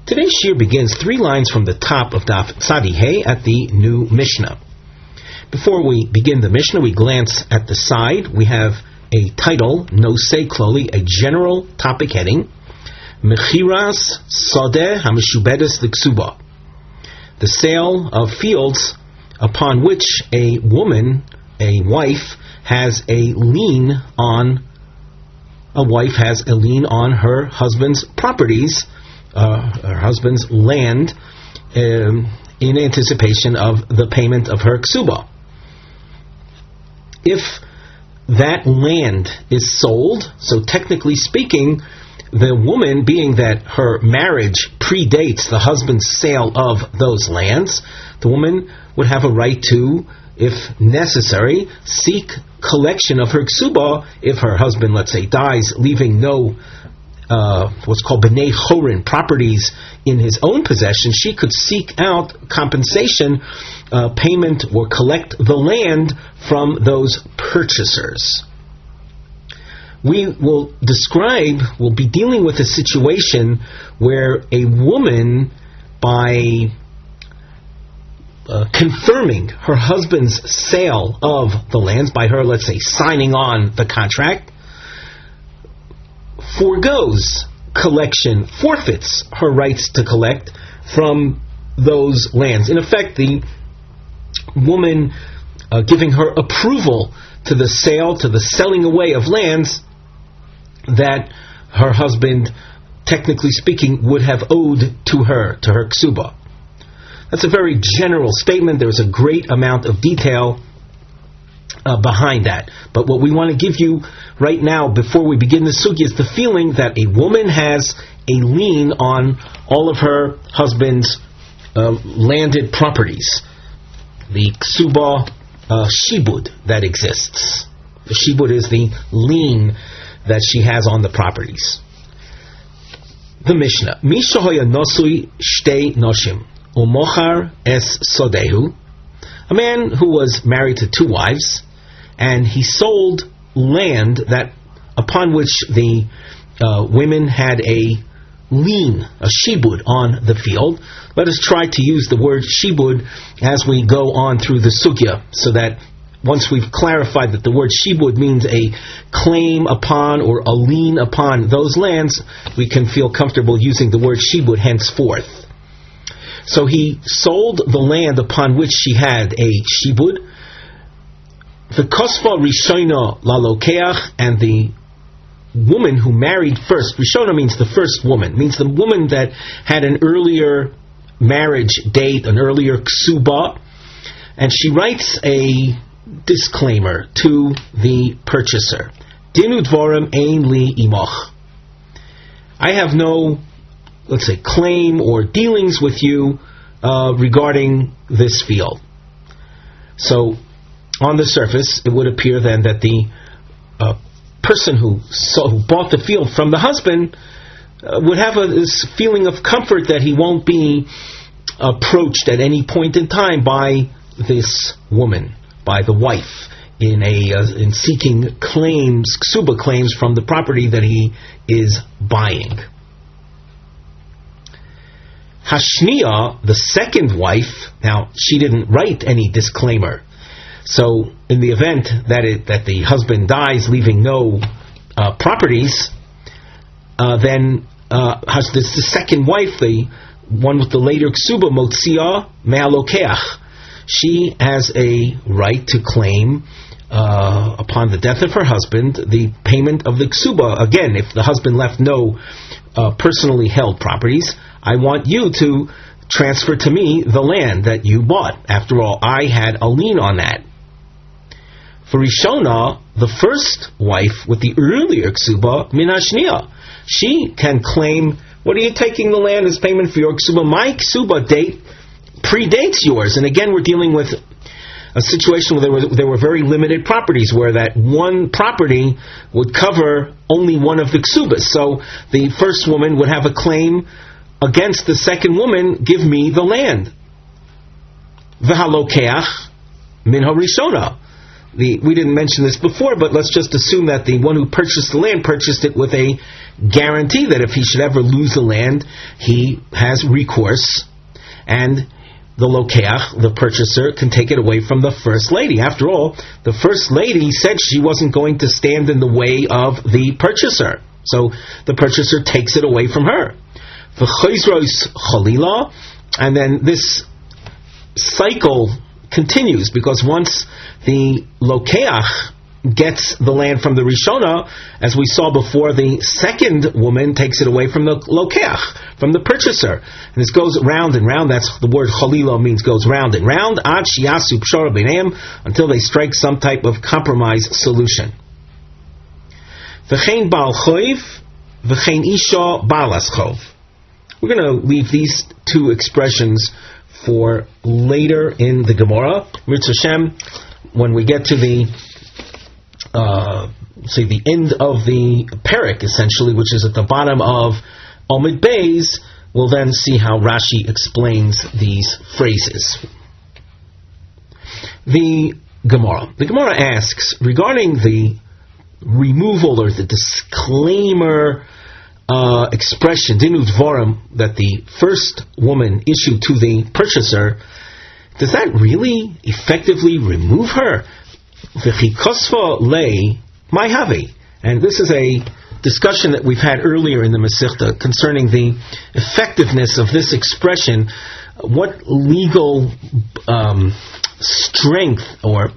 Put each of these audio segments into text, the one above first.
Today's shiur begins 3 lines from the top of Daf Tzadi Hey at the new Mishnah. Before we begin the Mishnah, we glance at the side. We have a title, Nosei Kloli, a general topic heading, Mechiras Sodeh HaMeshubedes L'Ksuba, the sale of fields upon which a woman, a wife, has a lien on. A wife has a lien on her husband's properties, her husband's land, in anticipation of the payment of her ksuba. If that land is sold, so technically speaking, the woman, being that her marriage predates the husband's sale of those lands, the woman would have a right to, if necessary, seek collection of her ksuba if her husband, let's say, dies, leaving no what's called b'nei chorin, properties in his own possession. She could seek out compensation, payment, or collect the land from those purchasers. We'll be dealing with a situation where a woman, by confirming her husband's sale of the lands, by her, let's say, signing on the contract, forgoes collection, forfeits her rights to collect from those lands. In effect, the woman giving her approval to the sale, to the selling away of lands that her husband, technically speaking, would have owed to her ksuba. That's a very general statement. There's a great amount of detail behind that. But what we want to give you right now, before we begin the sugya, is the feeling that a woman has a lien on all of her husband's landed properties. The ksuba shibud that exists. The shibud is the lien that she has on the properties. The Mishnah. Misha hoya nosui shtei noshim. Umochar es sodehu, a man who was married to 2 wives, and he sold land that upon which the women had a lien, a shibud on the field. Let us try to use the word shibud as we go on through the sugya, so that once we've clarified that the word shibud means a claim upon or a lien upon those lands, we can feel comfortable using the word shibud henceforth. So he sold the land upon which she had a shibud. The kosfa rishona lalokeach, and the woman who married first. Rishona means the first woman, means the woman that had an earlier marriage date, an earlier ksuba, and she writes a disclaimer to the purchaser. Dinu dvorim ein li imoch. I have no, let's say, claim or dealings with you regarding this field. So, on the surface, it would appear then that the person who bought the field from the husband would have this feeling of comfort that he won't be approached at any point in time by this woman, by the wife, in seeking claims, ksuba claims from the property that he is buying. Hashniya, the second wife, now she didn't write any disclaimer. So, in the event that the husband dies, leaving no properties, then the second wife, the one with the later ksuba, motzia me'alokeach, she has a right to claim upon the death of her husband the payment of the ksuba. Again, if the husband left no personally held properties, I want you to transfer to me the land that you bought. After all, I had a lien on that. For Rishona, the first wife with the earlier ksuba, min hashniya, she can claim, what are you taking the land as payment for your ksuba? My ksuba date predates yours. And again, we're dealing with a situation where there were very limited properties, where that one property would cover only one of the ksubas. So the first woman would have a claim against the second woman, give me the land. V'halokeach min harishona. we didn't mention this before, but let's just assume that the one who purchased the land purchased it with a guarantee that if he should ever lose the land, he has recourse, and the lokeach, the purchaser, can take it away from the first lady. After all, the first lady said she wasn't going to stand in the way of the purchaser. So the purchaser takes it away from her. And then this cycle continues, because once the lokeach gets the land from the Rishona, as we saw before, the second woman takes it away from the lokeach, from the purchaser. And this goes round and round. That's the word chalila means goes round and round, ad shiyasu pshara b'neim, until they strike some type of compromise solution. V'chein bal choiv, v'chein isha balas chov. We're going to leave these two expressions for later in the Gemara. Mirz Hashem, when we get to the end of the parak, essentially, which is at the bottom of Omid Beis, we'll then see how Rashi explains these phrases. The Gemara asks, regarding the removal or the disclaimer expression, dinu dvarim, that the first woman issued to the purchaser, does that really effectively remove her? V'chikosva lei mai havi. And this is a discussion that we've had earlier in the Masechta concerning the effectiveness of this expression. What legal strength or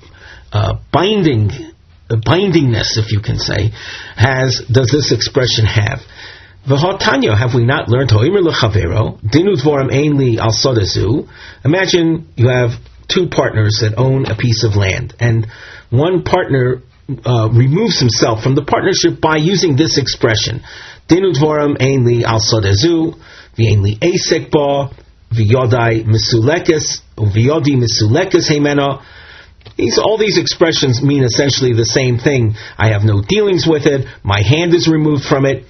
bindingness, if you can say, does this expression have? V'hatanya, have we not learned? Imagine you have two partners that own a piece of land, and one partner removes himself from the partnership by using this expression: Dinu dvorim ein li al sodezu, v'ein li esek ba, v'yodai misulekes, v'yodi misulekes heimena. All these expressions mean essentially the same thing. I have no dealings with it. My hand is removed from it.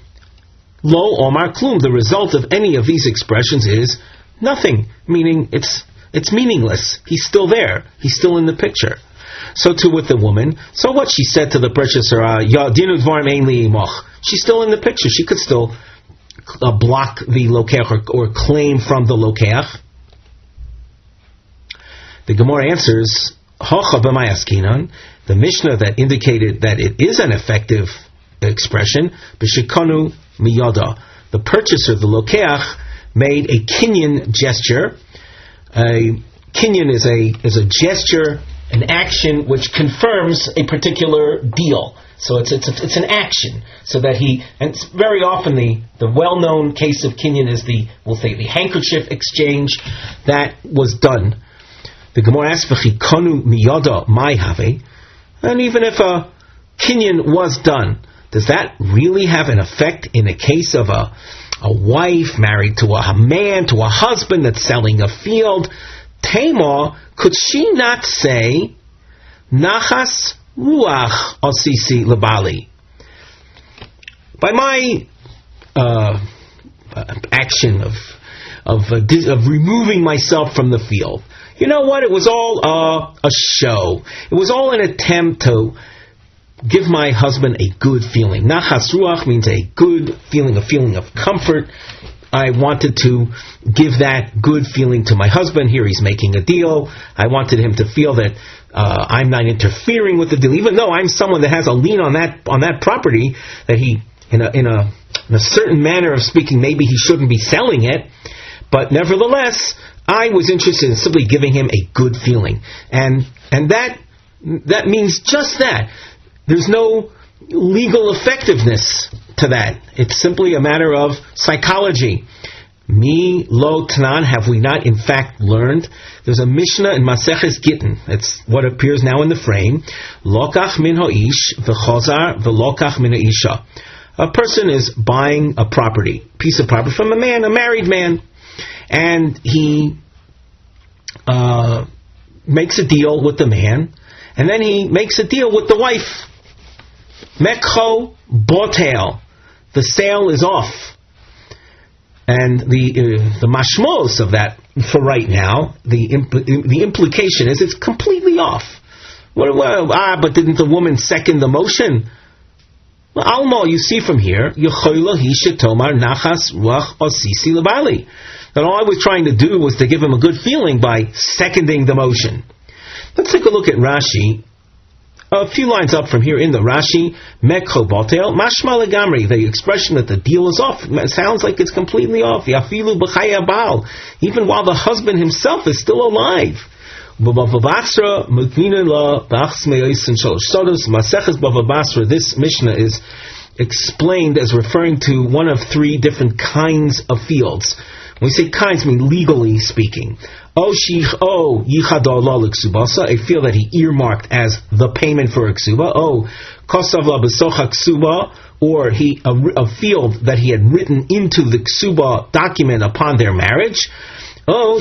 Lo omar klum. The result of any of these expressions is nothing, meaning it's meaningless. He's still there. He's still in the picture. So too with the woman. So what she said to the purchaser, she's still in the picture. She could still block the lokeach or claim from the lokeach. The Gemara answers, the Mishnah that indicated that it is an effective expression, b'shikonu miyada. The purchaser, the lokeach, made a kinyan gesture. A kinyan is a gesture, an action which confirms a particular deal. So it's an action, so that and very often the well-known case of kinyan is the handkerchief exchange that was done. The Gemara asks, "V'chikonu miyada mai have?" And even if a kinyan was done, does that really have an effect in a case of a wife married to a man, to a husband that's selling a field? Tamar, could she not say, Nachas ruach osisi labali? By my action of removing myself from the field, you know what? It was all a show. It was all an attempt to give my husband a good feeling. Nachas ruach means a good feeling, a feeling of comfort. I wanted to give that good feeling to my husband. Here he's making a deal. I wanted him to feel that I'm not interfering with the deal, even though I'm someone that has a lien on that property, that he, in a certain manner of speaking, maybe he shouldn't be selling it. But nevertheless, I was interested in simply giving him a good feeling. And that means just that. There's no legal effectiveness to that. It's simply a matter of psychology. Mi lo tanan, have we not in fact learned? There's a Mishnah in Maseches Gittin. That's what appears now in the frame. Lokach min ho'ish v'chozar v'lokach min ha'isha. A person is buying a piece of property from a married man, and he makes a deal with the man, and then he makes a deal with the wife. Mekho botel, the sale is off, and the mashmos of that for right now, the implication is it's completely off. But didn't the woman second the motion? Well, Alma, you see from here, that all I was trying to do was to give him a good feeling by seconding the motion. Let's take a look at Rashi. A few lines up from here in the Rashi, Mekho Botel, Mashma Legamri, the expression that the deal is off, it sounds like it's completely off. Yafilu B'chaya Baal, even while the husband himself is still alive. B'Bava Basra, this Mishnah is explained as referring to one of three different kinds of fields. When we say kinds, we mean legally speaking. A field that he earmarked as the payment for a ksuba. Or a field that he had written into the ksuba document upon their marriage. Or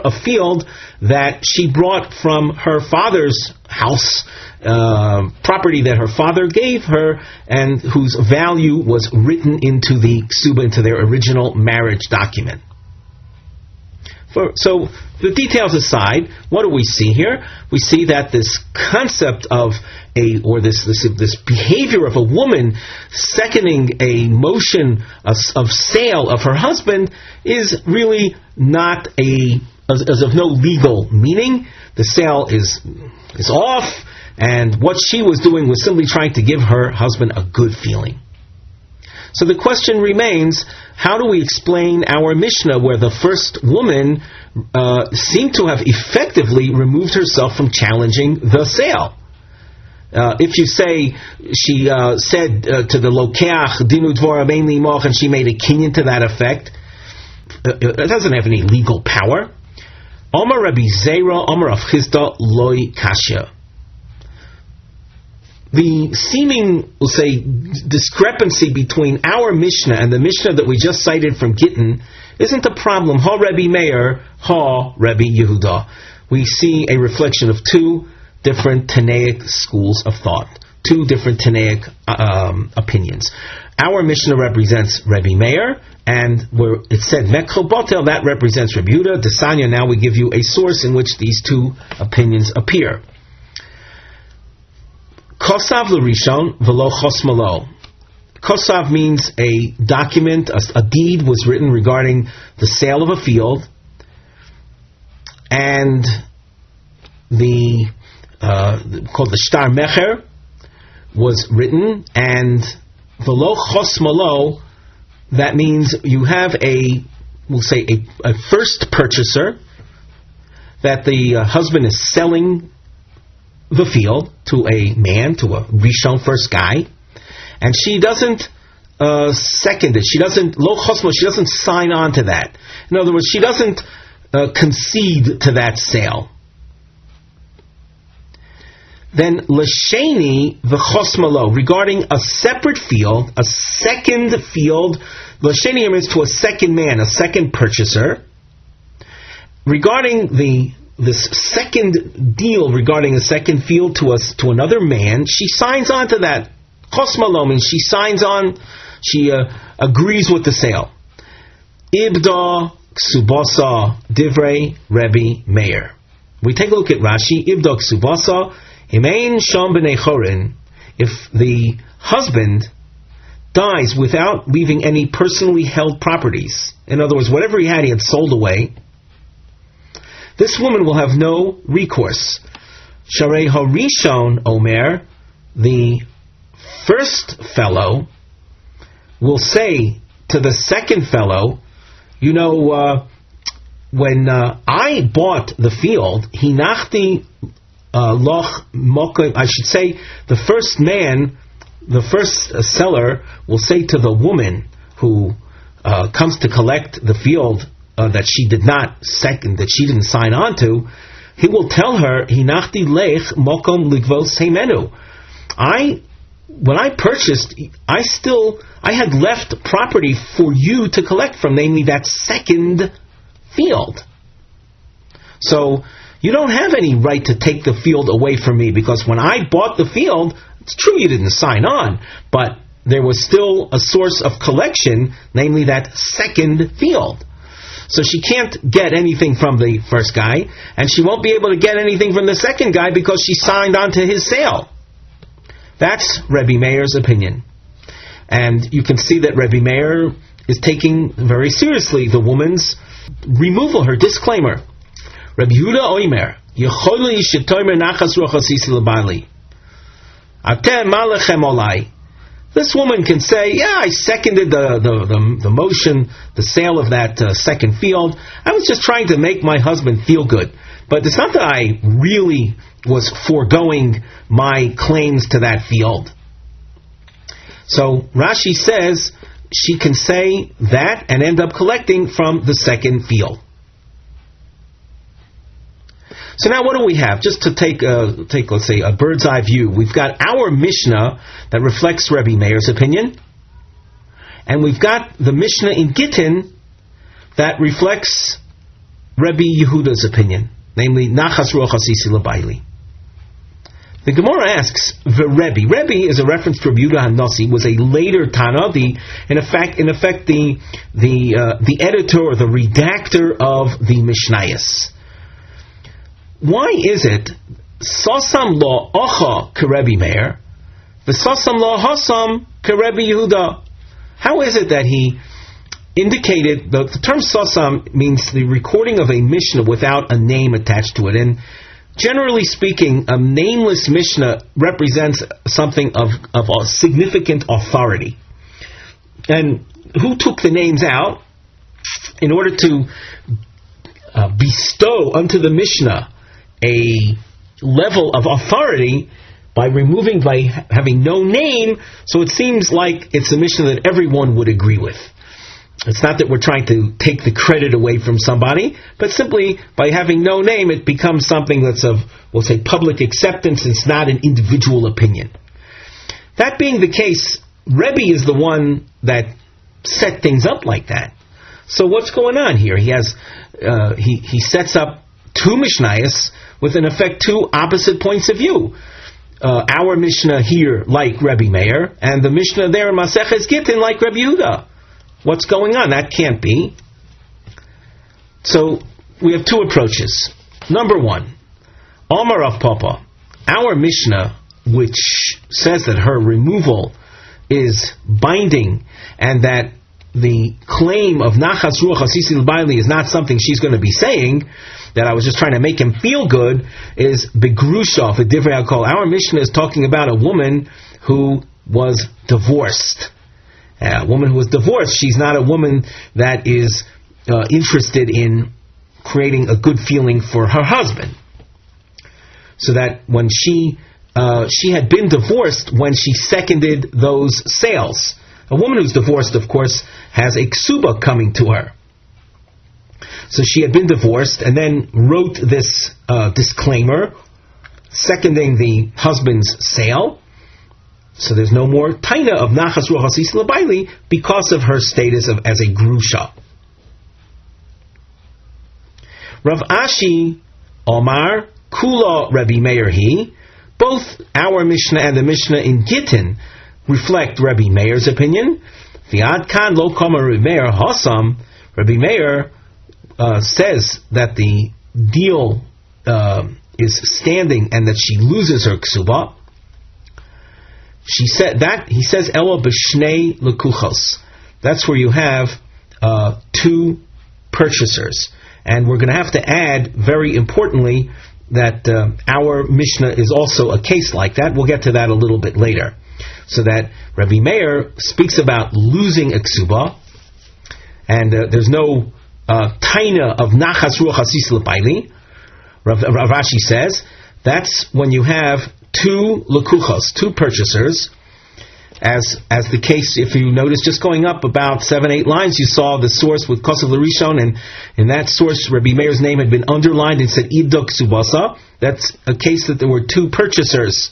a field that she brought from her father's house, property that her father gave her, and whose value was written into the ksuba, into their original marriage document. So, the details aside, what do we see here? We see that this concept of this behavior of a woman seconding a motion of sale of her husband is really not is of no legal meaning. The sale is off, and what she was doing was simply trying to give her husband a good feeling. So the question remains, how do we explain our Mishnah where the first woman seemed to have effectively removed herself from challenging the sale? If you say she said to the Lokeach, Dinu Dvora Bein Limoch, and she made a kinyan to that effect, it doesn't have any legal power. Omar Rabbi Zera, Omar of Chisda, Loi Kasha. The seeming, we'll say, discrepancy between our Mishnah and the Mishnah that we just cited from Gittin isn't a problem. Ha Rebbe Meir, ha Rebbe Yehuda. We see a reflection of two different Tanaic schools of thought, two different Tanaic opinions. Our Mishnah represents Rebbe Meir, and where it said Mekho Botel, that represents Rebbe Yehuda. Desanya, now we give you a source in which these two opinions appear. Kosav l'rishon v'lo chosmalo. Kosav means a document, a deed was written regarding the sale of a field, and called the Shtar Mecher was written, and v'lo chosmalo, that means you have a first purchaser, that the husband is selling the field to a man, to a Rishon, first guy, and she doesn't second it. She doesn't she doesn't sign on to that. In other words, she doesn't concede to that sale. Then l'sheni v'chosmalo, regarding a separate field, a second field. L'sheni means to a second man, a second purchaser. Regarding this second deal regarding a second field to another man, she signs on to that. Chosmalo means she signs on, she agrees with the sale. Ibda Kesubos divrei Rebbe Meir. We take a look at Rashi. Ibda Kesubos himein sham b'nei chorin. If the husband dies without leaving any personally held properties, in other words, whatever he had sold away, this woman will have no recourse. Sharei harishon omer, the first fellow will say to the second fellow, when I bought the field, hinachti loch mokim, I should say, the first man, the first seller will say to the woman who comes to collect the field that she did not second, that she didn't sign on to, he will tell her, hinachti lech mokom ligvos heimenu. When I purchased, I had left property for you to collect from, namely that second field. So you don't have any right to take the field away from me, because when I bought the field, it's true you didn't sign on, but there was still a source of collection, namely that second field. So she can't get anything from the first guy, and she won't be able to get anything from the second guy because she signed on to his sale. That's Rebbe Meir's opinion. And you can see that Rebbe Meir is taking very seriously the woman's removal, her disclaimer. Rebbe Yehuda Oimer, Yecholi shetoimer nachas ruach hasisi lebali. Atem malechem olai. This woman can say, yeah, I seconded the motion, the sale of that second field. I was just trying to make my husband feel good. But it's not that I really was foregoing my claims to that field. So Rashi says she can say that and end up collecting from the second field. So now what do we have? Just to take let's say, a bird's eye view. We've got our Mishnah that reflects Rebbe Meir's opinion. And we've got the Mishnah in Gittin that reflects Rebbe Yehuda's opinion. Namely, Nachas Ruach Hasisi L'Baili. The Gemara asks, Rebbe. Rebbe is a reference to Rebbe Yehuda HaNasi, was a later Tana, in effect the editor or the redactor of the Mishnayos. Why is it Sasam lo Ocha Kerebbe Meir, V'Sasam lo Hasam Kerebbe Yehuda? How is it that he indicated, the term Sasam means the recording of a Mishnah without a name attached to it, and generally speaking, a nameless Mishnah represents something of a significant authority. And who took the names out in order to bestow unto the Mishnah a level of authority by having no name, so it seems like it's a Mishnah that everyone would agree with. It's not that we're trying to take the credit away from somebody, but simply by having no name, it becomes something that's of, we'll say, public acceptance. It's not an individual opinion. That being the case, Rebbe is the one that set things up like that. So what's going on here? He has he sets up two Mishnayos with, in effect, two opposite points of view. Our Mishnah here, like Rebbe Meir, and the Mishnah there in Maseches Gittin, like Rebbe Yehuda. What's going on? That can't be. So we have two approaches. Number one, Omar Rav Papa, our Mishnah, which says that her removal is binding and that the claim of Nachas Ruach Hasisi L'Baili is not something she's going to be saying, that I was just trying to make him feel good, is Begrusha for Divrei HaKol. Our Mishnah is talking about a woman who was divorced. A woman who was divorced, she's not a woman that is interested in creating a good feeling for her husband. So that when she had been divorced when she seconded those sales. A woman who's divorced, of course, has a ksuba coming to her. So she had been divorced and then wrote this disclaimer seconding the husband's sale. So there's no more taina of Nachas Ruach Hasisi L'Baili because of her status as a grusha. Rav Ashi Omar Kula Rebbe Meir He, both our Mishnah and the Mishnah in Gittin reflect Rebbe Meir's opinion. V'ad kan lo kama Rebbe Meir hasam. Rebbe Meir says that the deal is standing and that she loses her ksuba. She said that he says Ela b'shnei lekuchos. That's where you have two purchasers, and we're going to have to add, very importantly, that our Mishnah is also a case like that. We'll get to that a little bit later. So that Rebbe Meir speaks about losing a ksuba, and there's no taina of Nachas Ruach Hasisi L'Baili. Rashi says that's when you have two lekuchos, two purchasers, as the case, if you notice, just going up about 7-8 lines, you saw the source with Kosav L'Rishon, and in that source, Rebbe Meir's name had been underlined and said Idok Subasa. That's a case that there were two purchasers.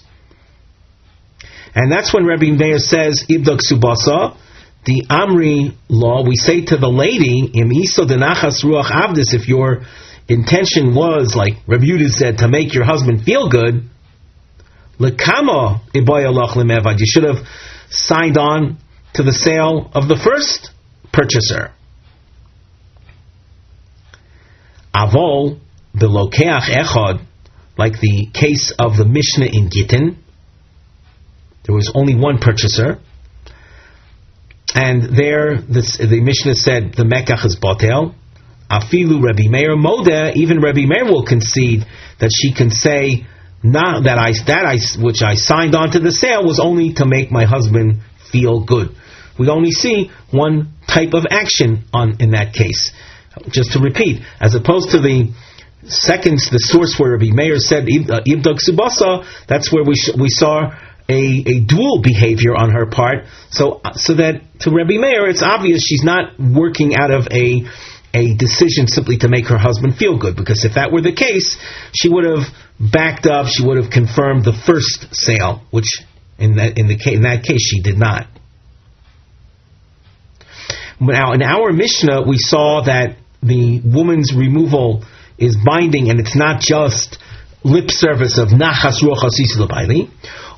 And that's when Rebbe Meir says Idok Subasa, the Amri law, we say to the lady, Im Iso Denachas Ruach Avdis, if your intention was, like Rebbe Yehuda said, to make your husband feel good, Lekama ibayalach lemevad. You should have signed on to the sale of the first purchaser. Avol belokeach echad, like the case of the Mishnah in Gittin. There was only one purchaser, and there the Mishnah said the mekach is batel. Afilu Rabbi Meir Modeh, even Rabbi Meir will concede that she can say, "Not that which I signed on to the sale was only to make my husband feel good." We only see one type of action in that case. Just to repeat, as opposed to the source where Rabbi Meir said Ibda Kesubos, that's where we saw a dual behavior on her part. So that to Rabbi Meir, it's obvious she's not working out of a decision simply to make her husband feel good, because if that were the case, she would have backed up, she would have confirmed the first sale, which in that case she did not. Now, in our Mishnah, we saw that the woman's removal is binding, and it's not just lip service of nachas ruach asisi l'bayli.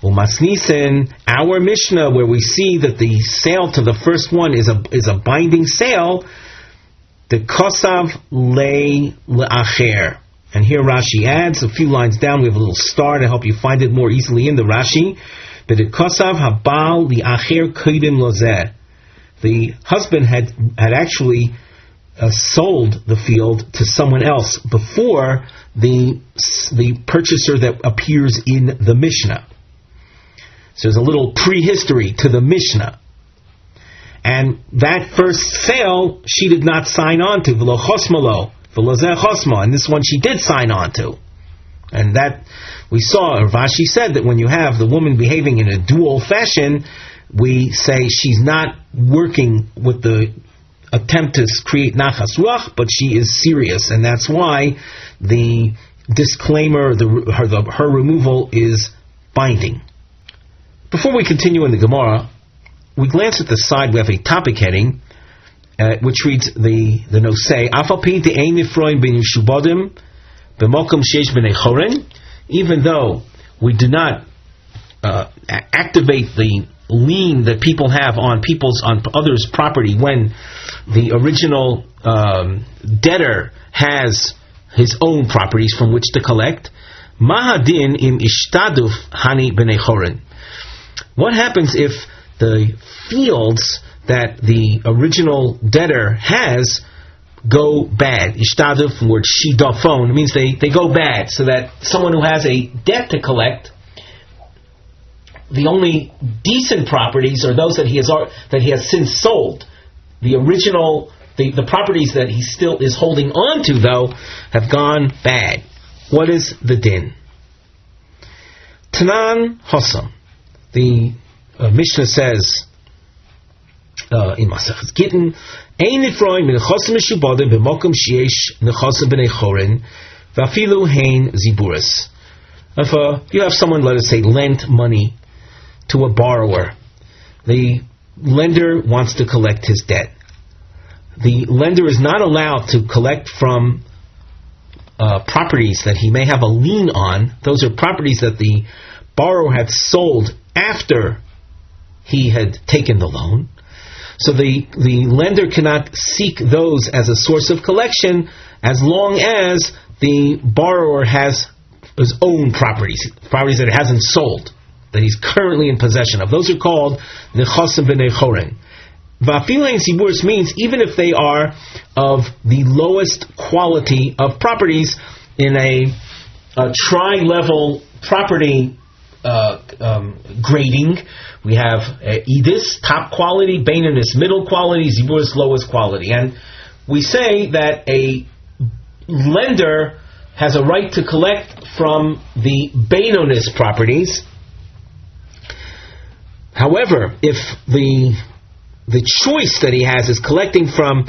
Umasnisen, our Mishnah, where we see that the sale to the first one is a binding sale, the kosav lei le'acher. And here Rashi adds, a few lines down, we have a little star to help you find it more easily in the Rashi, that the kosav habal li'acher kodim lozeh. The husband had actually sold the field to someone else before the purchaser that appears in the Mishnah. So there's a little prehistory to the Mishnah. And that first sale, she did not sign on to. V'lo chosmalo, v'lo zeh chosma. And this one she did sign on to. And that, we saw, Rashi said that when you have the woman behaving in a dual fashion, we say she's not working with the attempt to create nachas ruach, but she is serious. And that's why the disclaimer, her removal is binding. Before we continue in the Gemara, we glance at the side. We have a topic heading which reads the nosei afalpi de'ein nifroin ben yishubodim b'mokum sheish b'nei choren. Even though we do not activate the lien that people have on others' property when the original debtor has his own properties from which to collect. Mahadin im ishtaduf hani b'nei choren. What happens if the fields that the original debtor has go bad? Ishtaduf, from word shidafon, means they go bad, so that someone who has a debt to collect, the only decent properties are those that he has since sold. The original, the properties that he still is holding on to, though, have gone bad. What is the din? Tanan Hossam. The Mishnah says in Masechus Gittin, Ein nifroin min nechosim meshubadim b'mokum sheyesh nechosim b'nei chorin v'afilu hein ziburis. If you have someone, let us say, lent money to a borrower, the lender wants to collect his debt. The lender is not allowed to collect from properties that he may have a lien on. Those are properties that the borrower had sold after he had taken the loan. So the lender cannot seek those as a source of collection as long as the borrower has his own properties that it hasn't sold, that he's currently in possession of. Those are called nechosim b'nei choren. Va'afilein ziburis means even if they are of the lowest quality of properties in a tri-level property grading. We have Edis, top quality, Beinonus, middle quality, Ziburis, lowest quality. And we say that a lender has a right to collect from the Beinonus properties. However, if the choice that he has is collecting from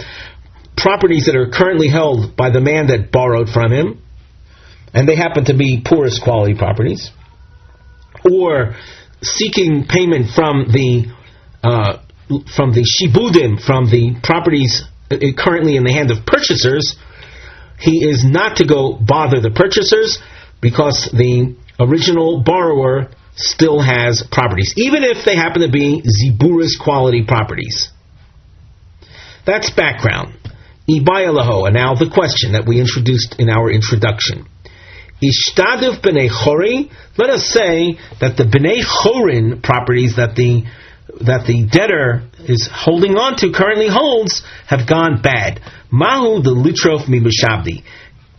properties that are currently held by the man that borrowed from him, and they happen to be poorest quality properties, or seeking payment from the shibudim, from the properties currently in the hand of purchasers, he is not to go bother the purchasers because the original borrower still has properties, even if they happen to be ziburis quality properties. That's background. Ibayalaho, and now the question that we introduced in our introduction. Ishtadiv b'nei chori, let us say that the b'nei chorin properties that the debtor is holding on to, currently holds, have gone bad. Mahu the litrof mi b'shabdi.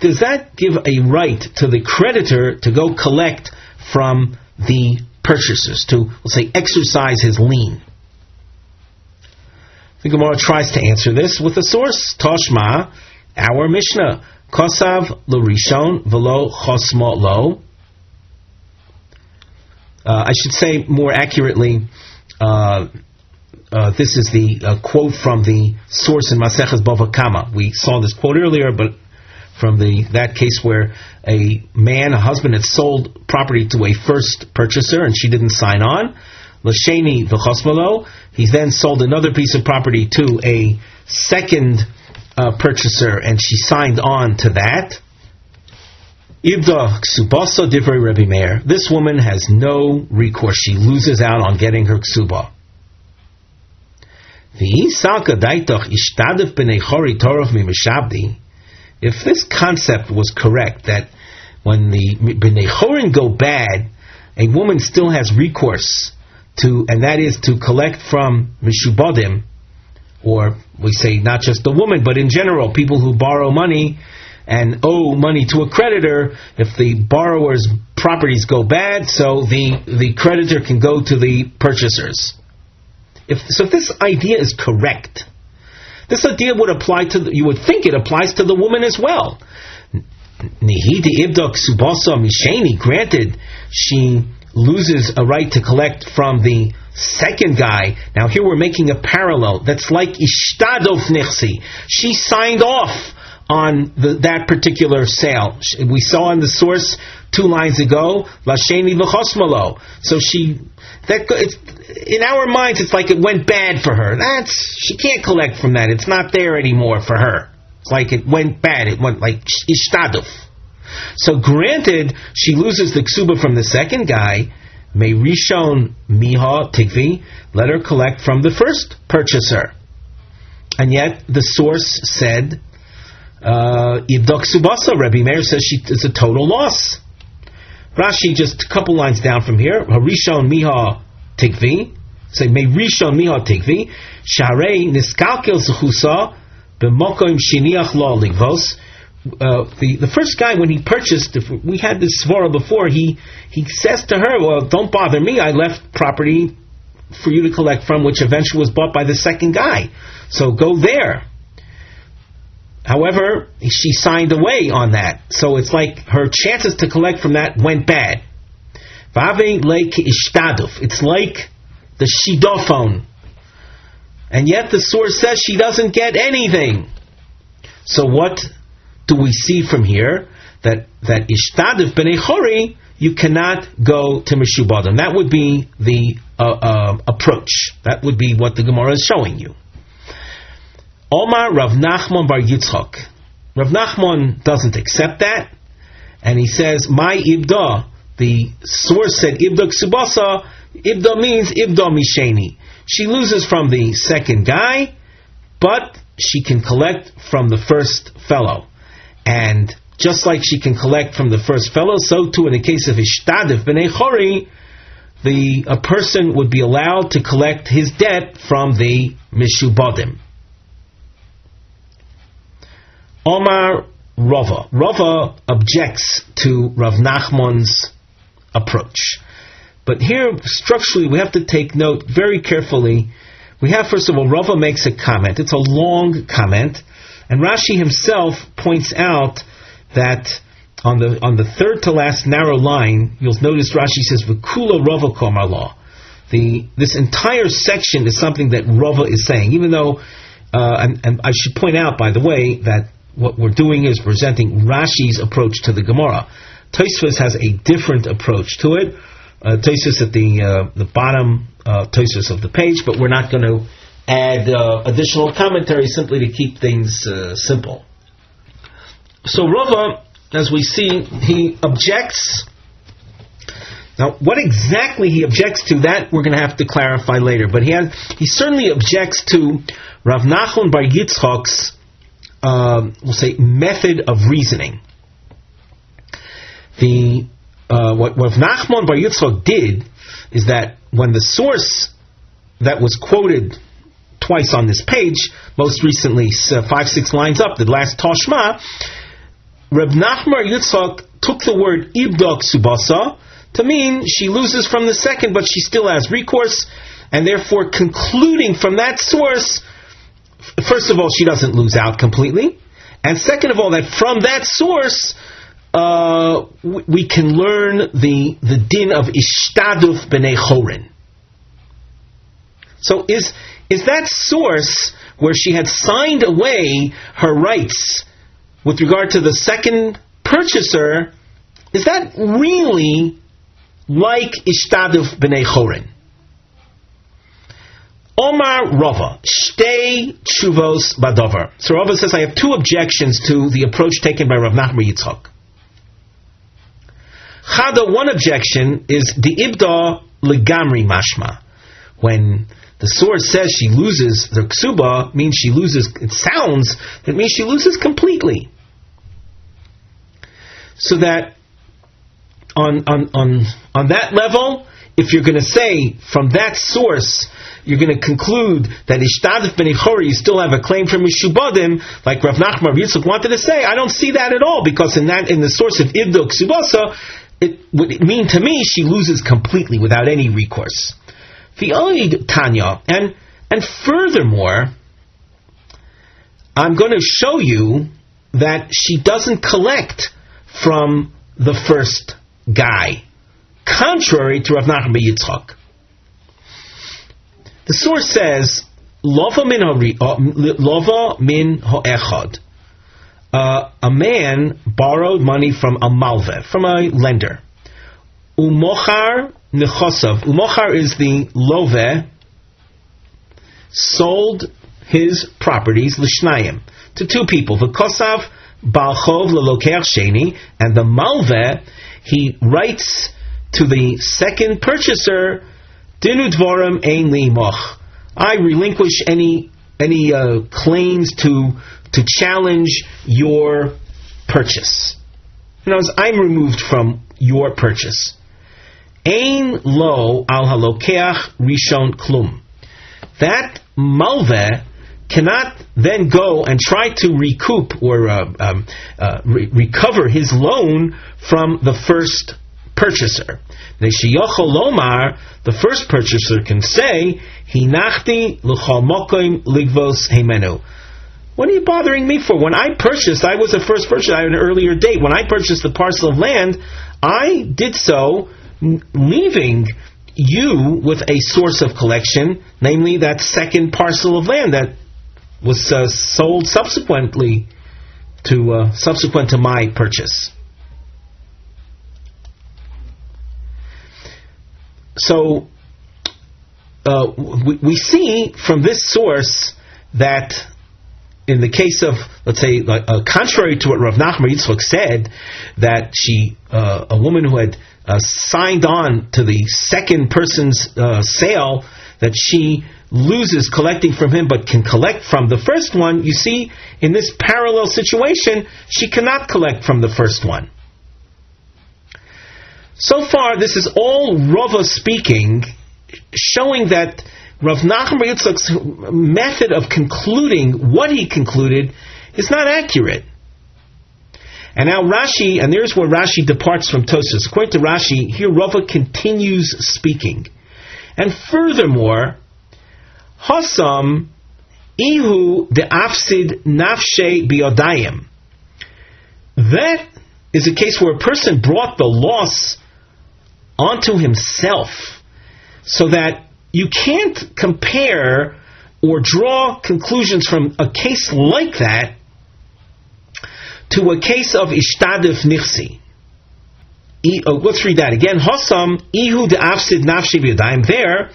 Does that give a right to the creditor to go collect from the purchasers, to, let's say, exercise his lien? The Gemara tries to answer this with a source. Toshma, our Mishnah, Kosav l'rishon v'lo chosmo lo. I should say more accurately, this is the quote from the source in Maseches Bava Kama. We saw this quote earlier, but from that case where a husband had sold property to a first purchaser and she didn't sign on. L'sheni v'chosmolo. He then sold another piece of property to a second purchaser and she signed on to that. Ibda Kesubos divrei Rebbe Meir. This woman has no recourse. She loses out on getting her ksuba. If this concept was correct, that when the b'nei chorin go bad, a woman still has recourse to, and that is to collect from mishubadim, or we say not just the woman, but in general, people who borrow money and owe money to a creditor. If the borrower's properties go bad, so the creditor can go to the purchasers. If this idea is correct, this idea would apply to, you would think it applies to the woman as well. Granted, she loses a right to collect from the second guy. Now here we're making a parallel. That's like Ishtadof Nichsi. She signed off on that particular sale. We saw in the source 2 lines ago, Lasheni v'chosmalo. So in our minds, it's like it went bad for her. She can't collect from that. It's not there anymore for her. It's like it went bad. It went like Ishtaduf. So granted, she loses the ksuba from the second guy. May rishon miha tigvi, let her collect from the first purchaser. And yet the source said, Ibdok subasa, Rebbe Meir says it's a total loss. Rashi, just a couple lines down from here, Harishon miha tigvi, say may rishon miha tigvi, sharei niskalkel zechusa b'mokoim shiniach lo ligvos. The first guy, when he purchased, we had this svara before, he says to her, well, don't bother me, I left property for you to collect from, which eventually was bought by the second guy. So go there. However, she signed away on that. So it's like her chances to collect from that went bad. It's like the shidophone. And yet the source says she doesn't get anything. So what do we see from here? That ishtadiv b'nei chori, you cannot go to mishubadim. That would be the approach. That would be what the Gemara is showing you. Omar Rav Nachman bar Yitzchak. Rav Nachman doesn't accept that, and he says, my ibda, the source said ibda ksubasa, ibda means ibda misheni. She loses from the second guy, but she can collect from the first fellow. And just like she can collect from the first fellow, so too in the case of ishtadiv b'nei chori, a person would be allowed to collect his debt from the mishubadim. Omar Rava. Rava objects to Rav Nachman's approach. But here, structurally, we have to take note very carefully. We have, first of all, Rava makes a comment. It's a long comment. And Rashi himself points out that on the third to last narrow line, you'll notice Rashi says, V'kula Rava komar la. This entire section is something that Rava is saying, even though, and I should point out, by the way, that what we're doing is presenting Rashi's approach to the Gemara. Tosfos has a different approach to it. Tosfos at the bottom Tosfos of the page, but we're not going to add additional commentary simply to keep things simple. So Rava, as we see, he objects. Now, what exactly he objects to, that we're going to have to clarify later. But he certainly objects to Rav Nachman bar Yitzchak's we'll say, method of reasoning. What Rav Nachman Bar Yitzchak did is that when the source that was quoted twice on this page, most recently 5-6 lines up, the last Tashma, Rav Nachman Bar Yitzchak took the word ibda ksubasa to mean she loses from the second, but she still has recourse, and therefore concluding from that source, first of all, she doesn't lose out completely, and second of all, that from that source we can learn the din of ishtaduf b'nei chorin. So is that source where she had signed away her rights with regard to the second purchaser, is that really like ishtaduf b'nei chorin? Omar Rava, shtei tshuvos badavar. So Rava says, I have two objections to the approach taken by Rav Nachman Yitzchak. Chada, one objection is the ibda legamri mashma. When the source says she loses, the ksuba means she loses, it sounds, it means she loses completely. So that on that level, if you're going to say from that source, you're going to conclude that ishtadif b'nei chori, you still have a claim from mishubadim, like Rav Nachman Yitzchak wanted to say. I don't see that at all, because in the source of ibdo ksubasa, it would mean to me she loses completely without any recourse. V'oid Tanya, and furthermore, I'm going to show you that she doesn't collect from the first guy, contrary to Rav Nachman Yitzchak. The source says, Lova min ha'echad. A man borrowed money from a malveh, from a lender. Umochar nechosav. Umochar is the love, sold his properties, l'shnayim, to two people. V'kosav balchov lelokeach sheni, and the malveh, he writes to the second purchaser, Dinu dvorim ein li moch. I relinquish any claims to challenge your purchase. In other words, I'm removed from your purchase. Ein lo al halokeach rishon klum. That malveh cannot then go and try to recoup or recover his loan from the first purchaser. The first purchaser can say, Hinachti l'chol mokim ligvos heimenu. What are you bothering me for? When I purchased, I was the first purchaser, I had an earlier date. When I purchased the parcel of land, I did so leaving you with a source of collection, namely that second parcel of land that was sold subsequent to my purchase. So we see from this source that in the case of, let's say, contrary to what Rav Nachman Yitzchak said, that a woman who had signed on to the second person's sale, that she loses collecting from him but can collect from the first one, you see, in this parallel situation, she cannot collect from the first one. So far, this is all Rava speaking, showing that Rav Nachman Yitzchak's method of concluding what he concluded is not accurate. And now Rashi, and there's where Rashi departs from Tosfos. According to Rashi, here Rava continues speaking. And furthermore, Hasam ihu de'afsid nafshe biodayim. That is a case where a person brought the loss onto himself, so that you can't compare or draw conclusions from a case like that to a case of ishtadif nichsi. Let's read that again. Hasam ihu de'afsid nafshi b'yadayim. There,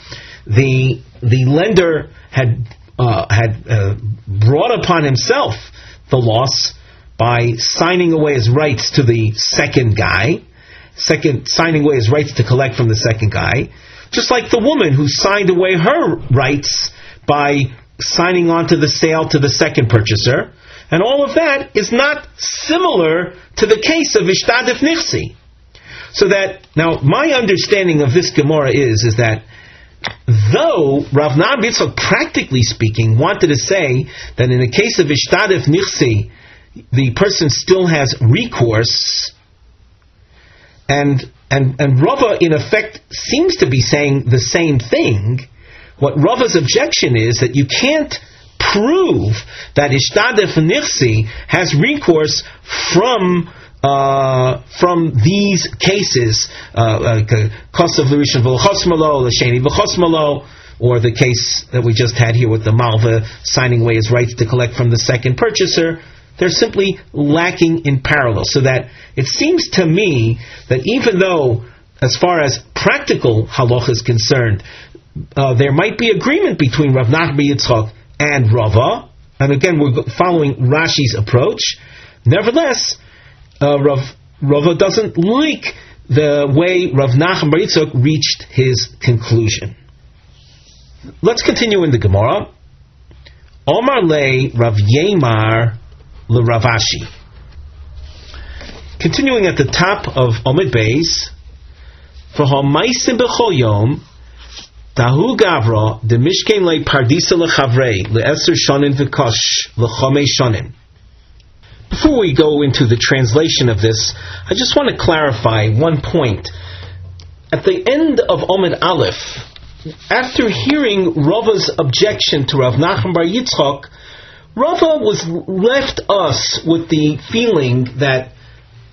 the lender had brought upon himself the loss by signing away his rights to the second guy, signing away his rights to collect from the second guy, just like the woman who signed away her rights by signing on to the sale to the second purchaser. And all of that is not similar to the case of Ishtadif Nichsi. So that, now, my understanding of this Gemara is that though Rav Nachman bar Yitzchak, practically speaking, wanted to say that in the case of Ishtadif Nichsi, the person still has recourse, and Rava, in effect, seems to be saying the same thing. What Rava's objection is that you can't prove that Ishtadif Nichsi has recourse from these cases, Kosav L'Rishon V'Chosmalo, L'Sheni V'Chosmalo, or the case that we just had here with the Malva signing away his rights to collect from the second purchaser. They're simply lacking in parallel. So that it seems to me that even though, as far as practical halacha is concerned, there might be agreement between Rav Nachman bar Yitzchak and Rava, and again we're following Rashi's approach, nevertheless, Rava doesn't like the way Rav Nachman bar Yitzchak reached his conclusion. Let's continue in the Gemara. Omar le Rav Yemar le Ravashi. Continuing at the top of Omid Beis, for Ha'maisim b'chol yom, Tahu Gavra de Mishkein le Pardisa leChavrei le'eser shonin v'kosh le'chomei shonin. Before we go into the translation of this, I just want to clarify one point. At the end of Omid Aleph, after hearing Rava's objection to Rav Nachman bar Yitzchak, Rava left us with the feeling that,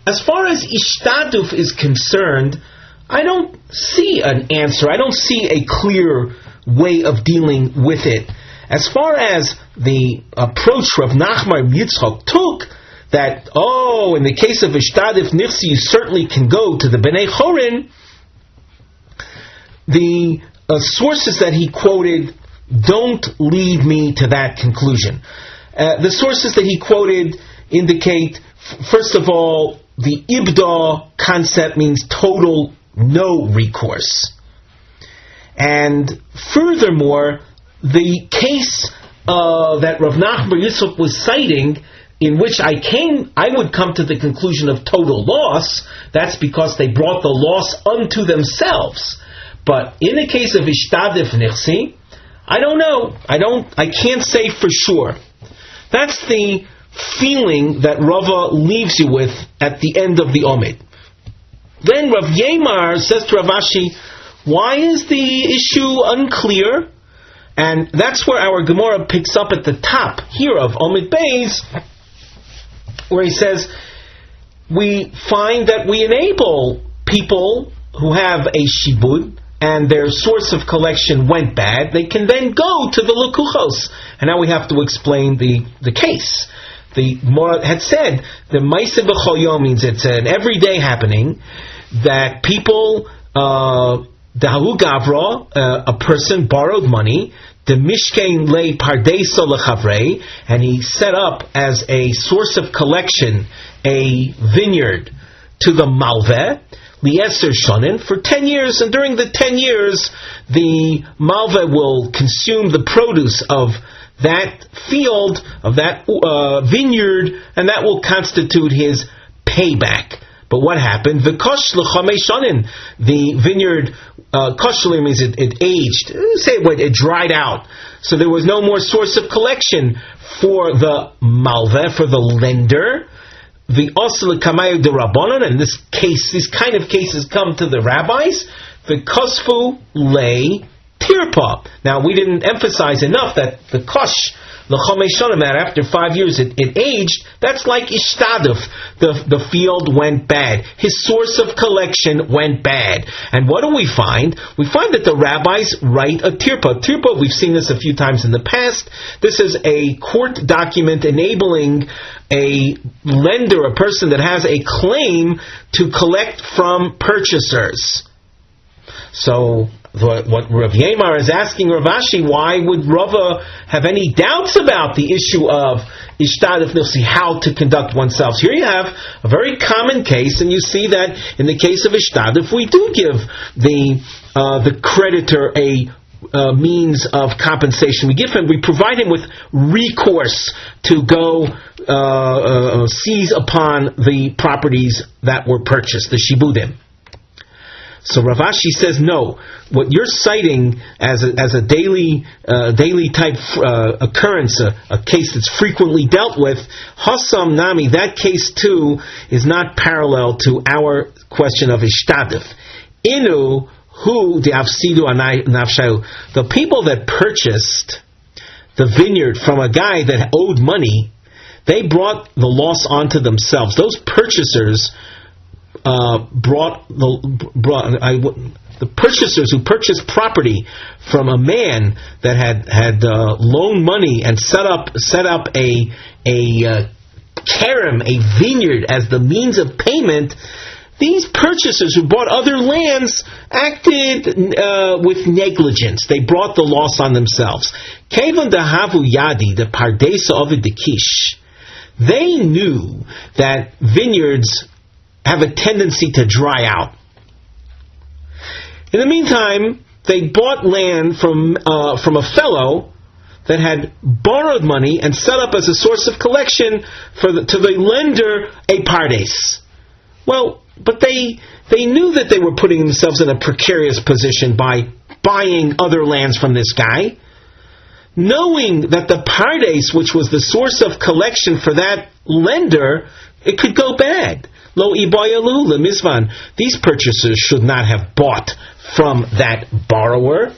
as far as Ishtaduf is concerned, I don't see an answer. I don't see a clear way of dealing with it. As far as the approach Rav Nachman bar Yitzchak took, that, in the case of Ishtadif Nichsi, you certainly can go to the Bnei Chorin, the sources that he quoted don't lead me to that conclusion. The sources that he quoted indicate, first of all, the Ibda concept means total no recourse. And furthermore, the case that Rav Nachman bar Yitzchak was citing, in which I would come to the conclusion of total loss, that's because they brought the loss unto themselves. But in the case of Ishtadif Nichsi, I don't know. I can't say for sure. That's the feeling that Rava leaves you with at the end of the Omid. Then Rav Yemar says to Rav Ashi, why is the issue unclear? And that's where our Gemara picks up at the top here of Omid Beis, where he says, we find that we enable people who have a shibud and their source of collection went bad, they can then go to the Lekuchos. And now we have to explain the case. The Gemara had said the Maisa B'chol Yom means it's an everyday happening that people, Dahu Gavra, a person borrowed money, the Mishkein le Pardesa leChavrei, and he set up as a source of collection a vineyard to the Malveh, Lieser Shonin, for 10 years, and during the 10 years, the Malveh will consume the produce of that field, of that vineyard, and that will constitute his payback. But what happened? The vineyard, koshli means it aged. Say it dried out. So there was no more source of collection for the malveh, for the lender. The osel kamayu de rabbanon, and these kind of cases come to the rabbis. The kosfu lay tirpa. Now we didn't emphasize enough that the kosh, the chomei shonim, that after 5 years it aged, that's like ishtaduf. The field went bad. His source of collection went bad. And what do we find? We find that the rabbis write a tirpa. Tirpa, we've seen this a few times in the past. This is a court document enabling a lender, a person that has a claim, to collect from purchasers. So what Rav Yemar is asking Rav Ashi, why would Rava have any doubts about the issue of Ishtadif Nichsi, how to conduct oneself? Here you have a very common case, and you see that in the case of Ishtadif, we do give the creditor a means of compensation. We provide him with recourse to go seize upon the properties that were purchased, the shibudim. So Rav Ashi says, no, what you're citing as a daily type occurrence, a case that's frequently dealt with, Hasam Nami, that case too is not parallel to our question of Ishtadif. Inu hu de'afsidu nafshayu. The people that purchased the vineyard from a guy that owed money, they brought the loss onto themselves. Those purchasers the purchasers who purchased property from a man that had loaned money and set up a kerem, a vineyard, as the means of payment. These purchasers who bought other lands acted with negligence. They brought the loss on themselves. Kevan dahavu yadi, the pardesa ovid dekish. They knew that vineyards have a tendency to dry out. In the meantime, they bought land from a fellow that had borrowed money and set up as a source of collection to the lender a pardes. Well, but they knew that they were putting themselves in a precarious position by buying other lands from this guy, knowing that the pardes, which was the source of collection for that lender, it could go bad. Lo ibayalu lemizvan. These purchasers should not have bought from that borrower.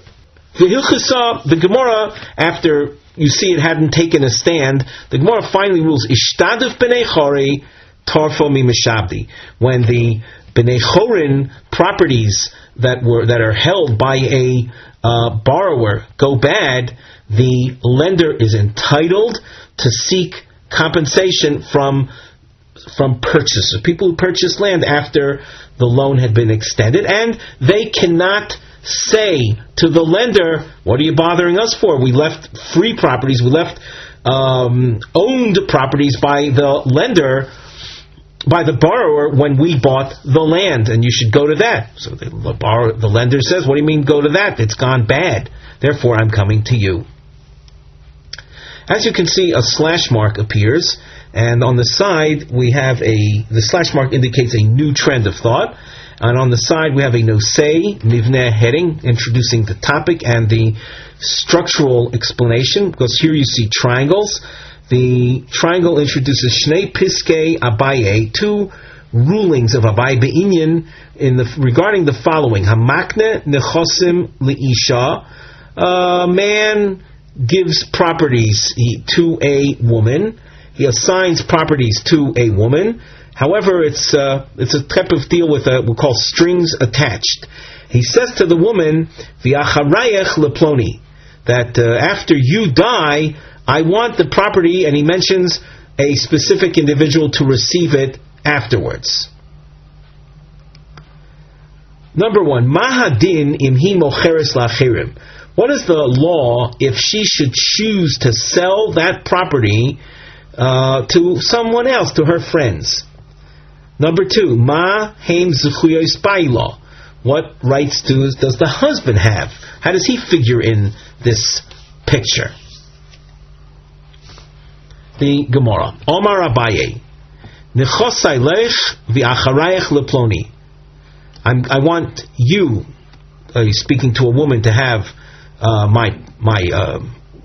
The Gemara, after you see it hadn't taken a stand, the Gemara finally rules ishtadif b'nei chori tarfo mi-mishabdi. When the b'nei chorin properties that are held by a borrower go bad, the lender is entitled to seek compensation from purchasers, people who purchased land after the loan had been extended, and they cannot say to the lender, what are you bothering us for? We left free properties, we left owned properties by the lender, by the borrower, when we bought the land, and you should go to that. So the lender says, what do you mean go to that? It's gone bad, therefore I'm coming to you. As you can see, a slash mark appears, and on the side we have the slash mark indicates a new trend of thought, and on the side we have a nosei, nivneh heading, introducing the topic and the structural explanation, because here you see triangles. The triangle introduces Shnei Piskei Abaye, two rulings of Abaye Be'inyan regarding the following: Hamakne Nechosim Leisha, man gives properties to a woman. He assigns properties to a woman. However, it's a type of deal with we call strings attached. He says to the woman, "V'acharayech leploni," that after you die, I want the property, and he mentions a specific individual to receive it afterwards. Number one, Mahadin imhi mocheres lachirim. What is the law if she should choose to sell that property to someone else, to her friends? Number two, Ma heim zechuyos bailo. What rights does the husband have? How does he figure in this picture? The Gemara. Omar Abaye. Nechosai lech v'acharayech leploni. I want you, speaking to a woman, to have my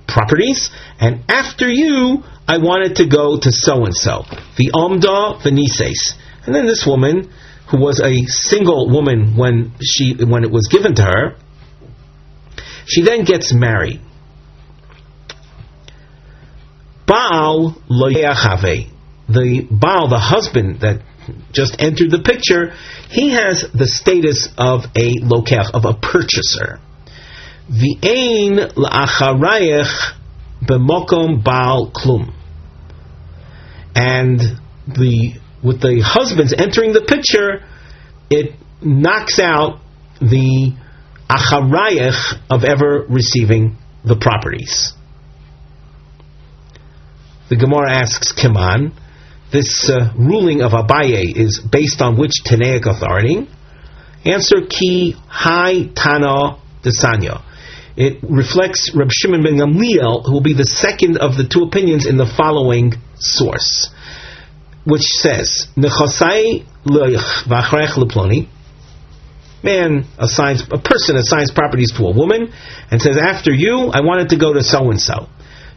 properties, and after you, I want it to go to so and so. V'omda v'nises. And then this woman, who was a single woman when it was given to her, she then gets married. Baal lo yachave. The Baal, the husband that just entered the picture, he has the status of a lokech, of a purchaser. V'ein la'acharayech b'mokom Baal klum. And with the husbands entering the picture, it knocks out the acharayech of ever receiving the properties. The Gemara asks, Keman, this ruling of Abaye is based on which Tanaic authority? Answer, Ki Hai Tana Desanya. it reflects Reb Shimon ben Gamliel, who will be the second of the two opinions in the following source, which says, Nechosai loich v'acharech leploni. A person assigns properties to a woman and says, after you, I want it to go to so and so.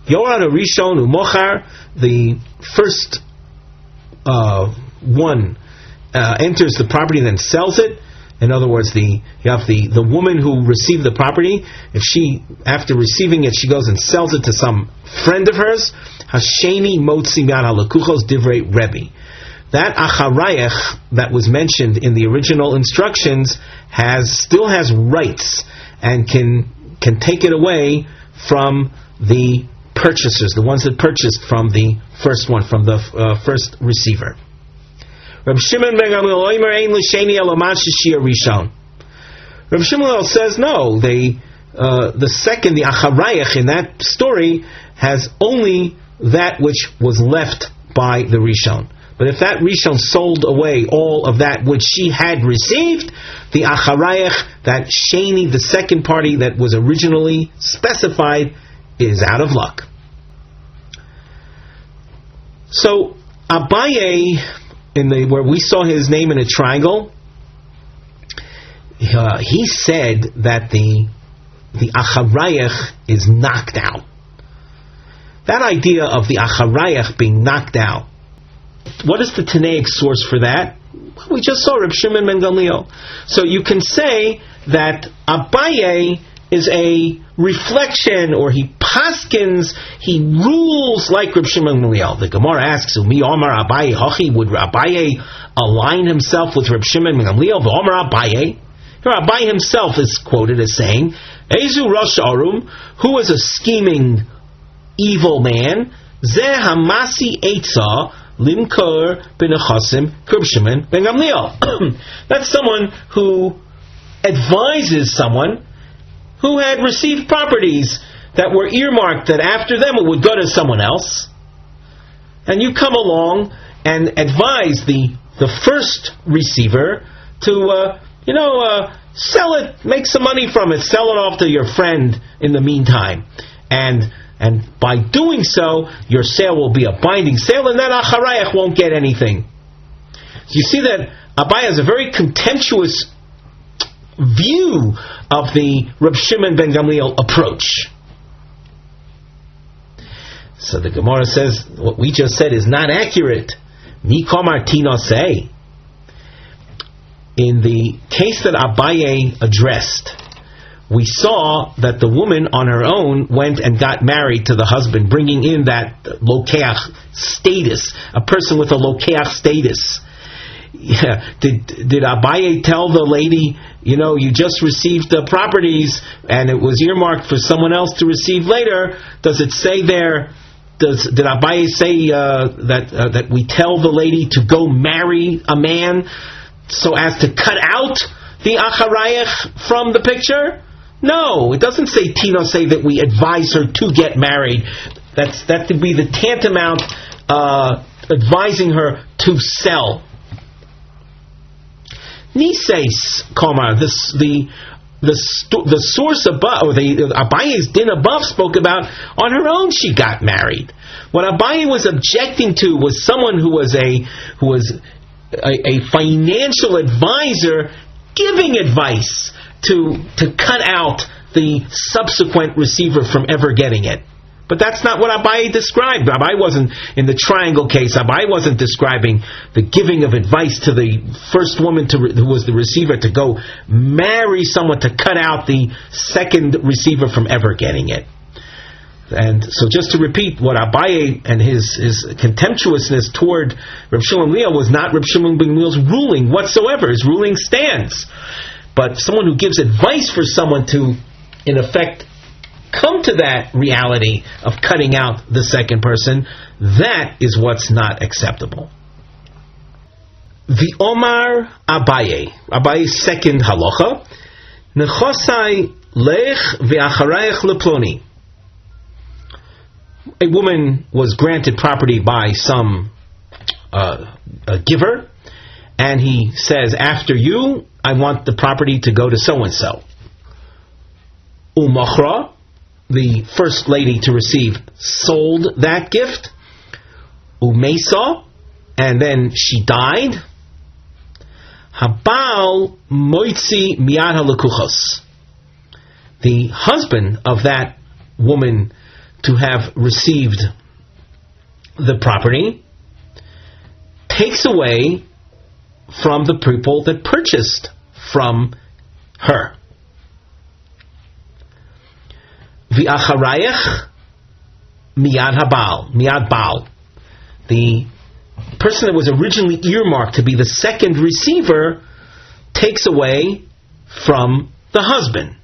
Yorad Rishon u'mochar, the first one enters the property and then sells it. In other words, you have the woman who received the property. If she, after receiving it, she goes and sells it to some friend of hers, Hasheni motzi mi'ad halakuchos divrei Rebbe. That acharayach that was mentioned in the original instructions still has rights and can take it away from the purchasers, the ones that purchased from the first one, from the first receiver. Reb Shimon ben Gamliel oimer ein l'sheni elamat shiur rishon. Reb Shimon says no. The second, the acharayach in that story, has only that which was left by the rishon. But if that rishon sold away all of that which she had received, the acharayach, that sheni, the second party that was originally specified, is out of luck. So Abaye, where we saw his name in a triangle, he said that the acharayach is knocked out. That idea of the acharayach being knocked out, what is the Tanaic source for that? Well, we just saw Reb Shimon ben Gamliel. So you can say that Abaye is a reflection, or he paskins, he rules like Reb Shimon ben Gamliel. The Gemara asks, "Mi Omar Abaye Hachi?" Would Abaye align himself with Reb Shimon ben Gamliel? Omar Abaye. Here, Abaye himself is quoted as saying, "Ezu Rosh Arum, who was a scheming, evil man, Zeh Hamasi Eitzah Limkor Benechasim Reb Shimon ben Gamliel." That's someone who advises someone who had received properties that were earmarked that after them it would go to someone else, and you come along and advise the first receiver to sell it, make some money from it, sell it off to your friend in the meantime, and by doing so, your sale will be a binding sale, and that acharayach won't get anything. So you see that Abaye has a very contemptuous view of the Reb Shimon ben Gamliel approach. So the Gemara says, what we just said is not accurate. Mi komar tino say. In the case that Abaye addressed, we saw that the woman on her own went and got married to the husband, bringing in that lokeach status, a person with a lokeach status. Yeah. Did Abaye tell the lady, you just received the properties and it was earmarked for someone else to receive later? Does it say there? Did Abaye say that we tell the lady to go marry a man so as to cut out the acharayach from the picture? No, it doesn't say Tino say that we advise her to get married. That would be the tantamount advising her to sell. Niseis Komar, the source above, or the Abaye's din above spoke about on her own she got married. What Abaye was objecting to was someone who was a financial advisor giving advice to cut out the subsequent receiver from ever getting it. But that's not what Abaye described. Abaye wasn't, in the triangle case, Abaye wasn't describing the giving of advice to the first woman who was the receiver to go marry someone to cut out the second receiver from ever getting it. And so just to repeat, what Abaye and his contemptuousness toward Reb Shimon ben Gamliel was not Reb Shimon ben Gamliel's ruling whatsoever. His ruling stands. But someone who gives advice for someone to, in effect, come to that reality of cutting out the second person, that is what's not acceptable. The Omar Abaye's second halacha, Nechosai lech ve'acharayach leploni. A woman was granted property by some a giver, and he says, after you, I want the property to go to so-and-so. Umochra, the first lady to receive, sold that gift. Umesa, and then she died. Habal moitzi miyad halekuchos. The husband of that woman to have received the property takes away from the people that purchased from her. V'acharayach miyad habal, miyad baal. The person that was originally earmarked to be the second receiver takes away from the husband.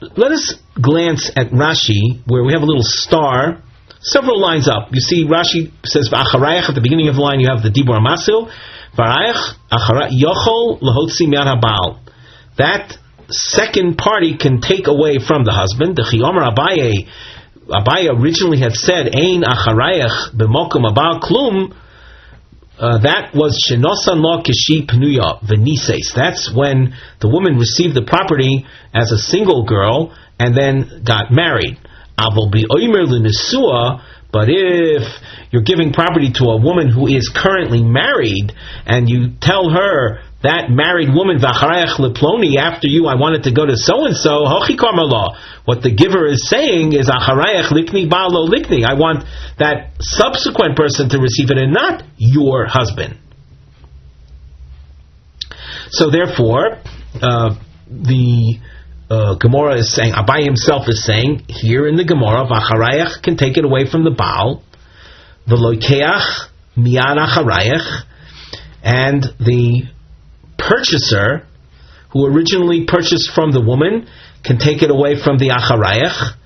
Let us glance at Rashi, where we have a little star, several lines up. You see Rashi says, V'acharayach, at the beginning of the line you have the Dibur Amasil, V'arayach yochol lahotzi miyad habal. That second party can take away from the husband. The Chiyomar Abaye originally had said, Ein acharayach b'mokum abal klum. That was shenosan lo kishi pnuya v'nises. That's when the woman received the property as a single girl and then got married. Avol bi'omer l'nesua. But if you're giving property to a woman who is currently married and you tell her, that married woman, v'acharayach leploni, after you I wanted to go to so-and-so, hochi karmala. What the giver is saying is, acharayach likni ba'alo likni. I want that subsequent person to receive it and not your husband. So therefore, the Gemara is saying, Abai himself is saying, here in the Gemara, v'acharayach can take it away from the Baal, v'loikeach miyad acharayach, and the purchaser, who originally purchased from the woman, can take it away from the acharayach,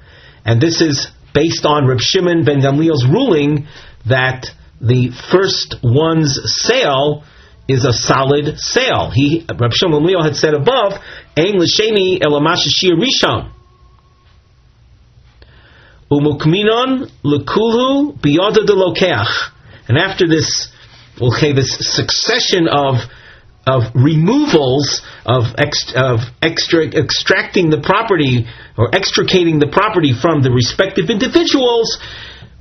and this is based on Reb Shimon ben Gamliel's ruling that the first one's sale is a solid sale. Reb Shimon ben Gamliel had said above, Ein l'sheni elamash shiur rishon, umukminon lekulhu biyada de lokeach. And after this, this succession of removals, of extracting the property or extricating the property from the respective individuals,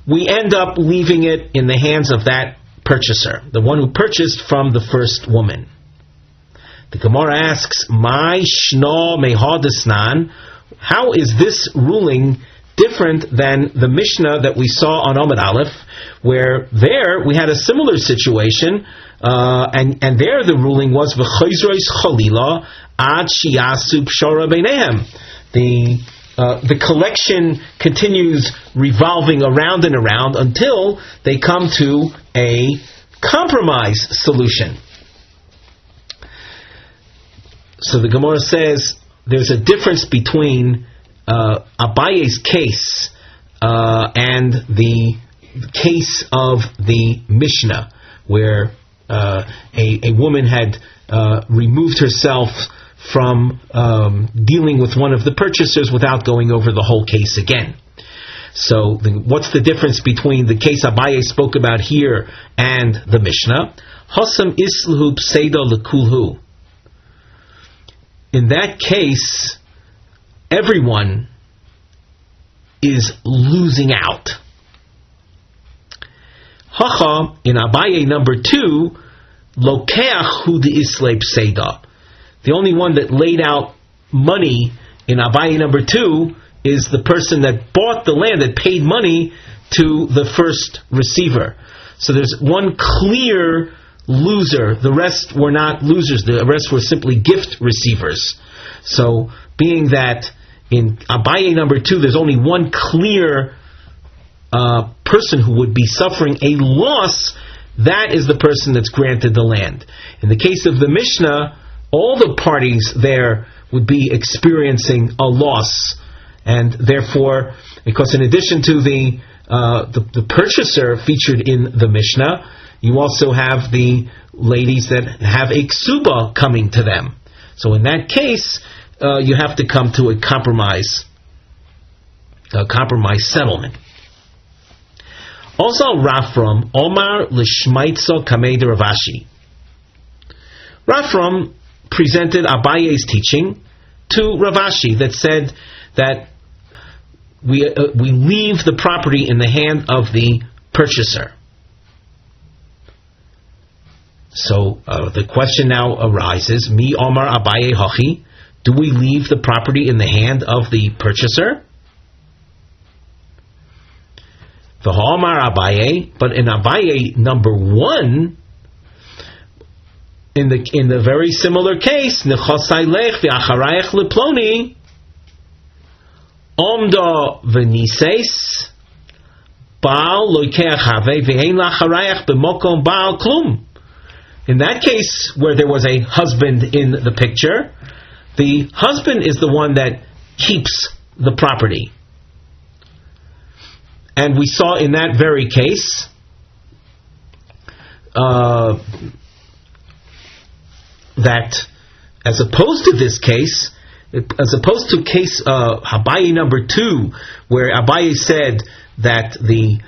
we end up leaving it in the hands of that purchaser, the one who purchased from the first woman. The Gemara asks, "My shno mehadisnan." How is this ruling different than the Mishnah that we saw on Amud Aleph, where there we had a similar situation? And there the ruling was v'chayzrois chalila ad shiyasu pshara beinehem. The collection continues revolving around and around until they come to a compromise solution. So the Gemara says there's a difference between Abaye's case and the case of the Mishnah, where a woman had removed herself from dealing with one of the purchasers without going over the whole case again. So what's the difference between the case Abaye spoke about here and the Mishnah? Hasam isluhu pseido lekulhu. In that case, everyone is losing out. Hacha, in Abaye number 2, lokeach hu de islay pseida. The only one that laid out money in Abaye number 2 is the person that bought the land, that paid money to the first receiver. So there's one clear loser. The rest were not losers. The rest were simply gift receivers. So being that in Abaye number 2 there's only one clear person who would be suffering a loss, that is the person that's granted the land. In the case of the Mishnah, all the parties there would be experiencing a loss, and therefore, because in addition to the purchaser featured in the Mishnah, you also have the ladies that have a ksuba coming to them. So in that case, you have to come to a compromise settlement. Also, Rafram Omar l'shmaitzo kamei de Ravashi. Rafram presented Abaye's teaching to Rav Ashi that said that we leave the property in the hand of the purchaser. So the question now arises, Mi Omar Abaye Hachi, do we leave the property in the hand of the purchaser? The Omar Abaye, but in Abaye number 1, in the very similar case, Nechosai lech v'acharayach leploni, Omda v'nises, Baal loikeach have v'ein lacharayach b'mokom Baal klum. In that case, where there was a husband in the picture, the husband is the one that keeps the property. And we saw in that very case, that as opposed to this case, as opposed to case Abaye number 2, where Abaye said that the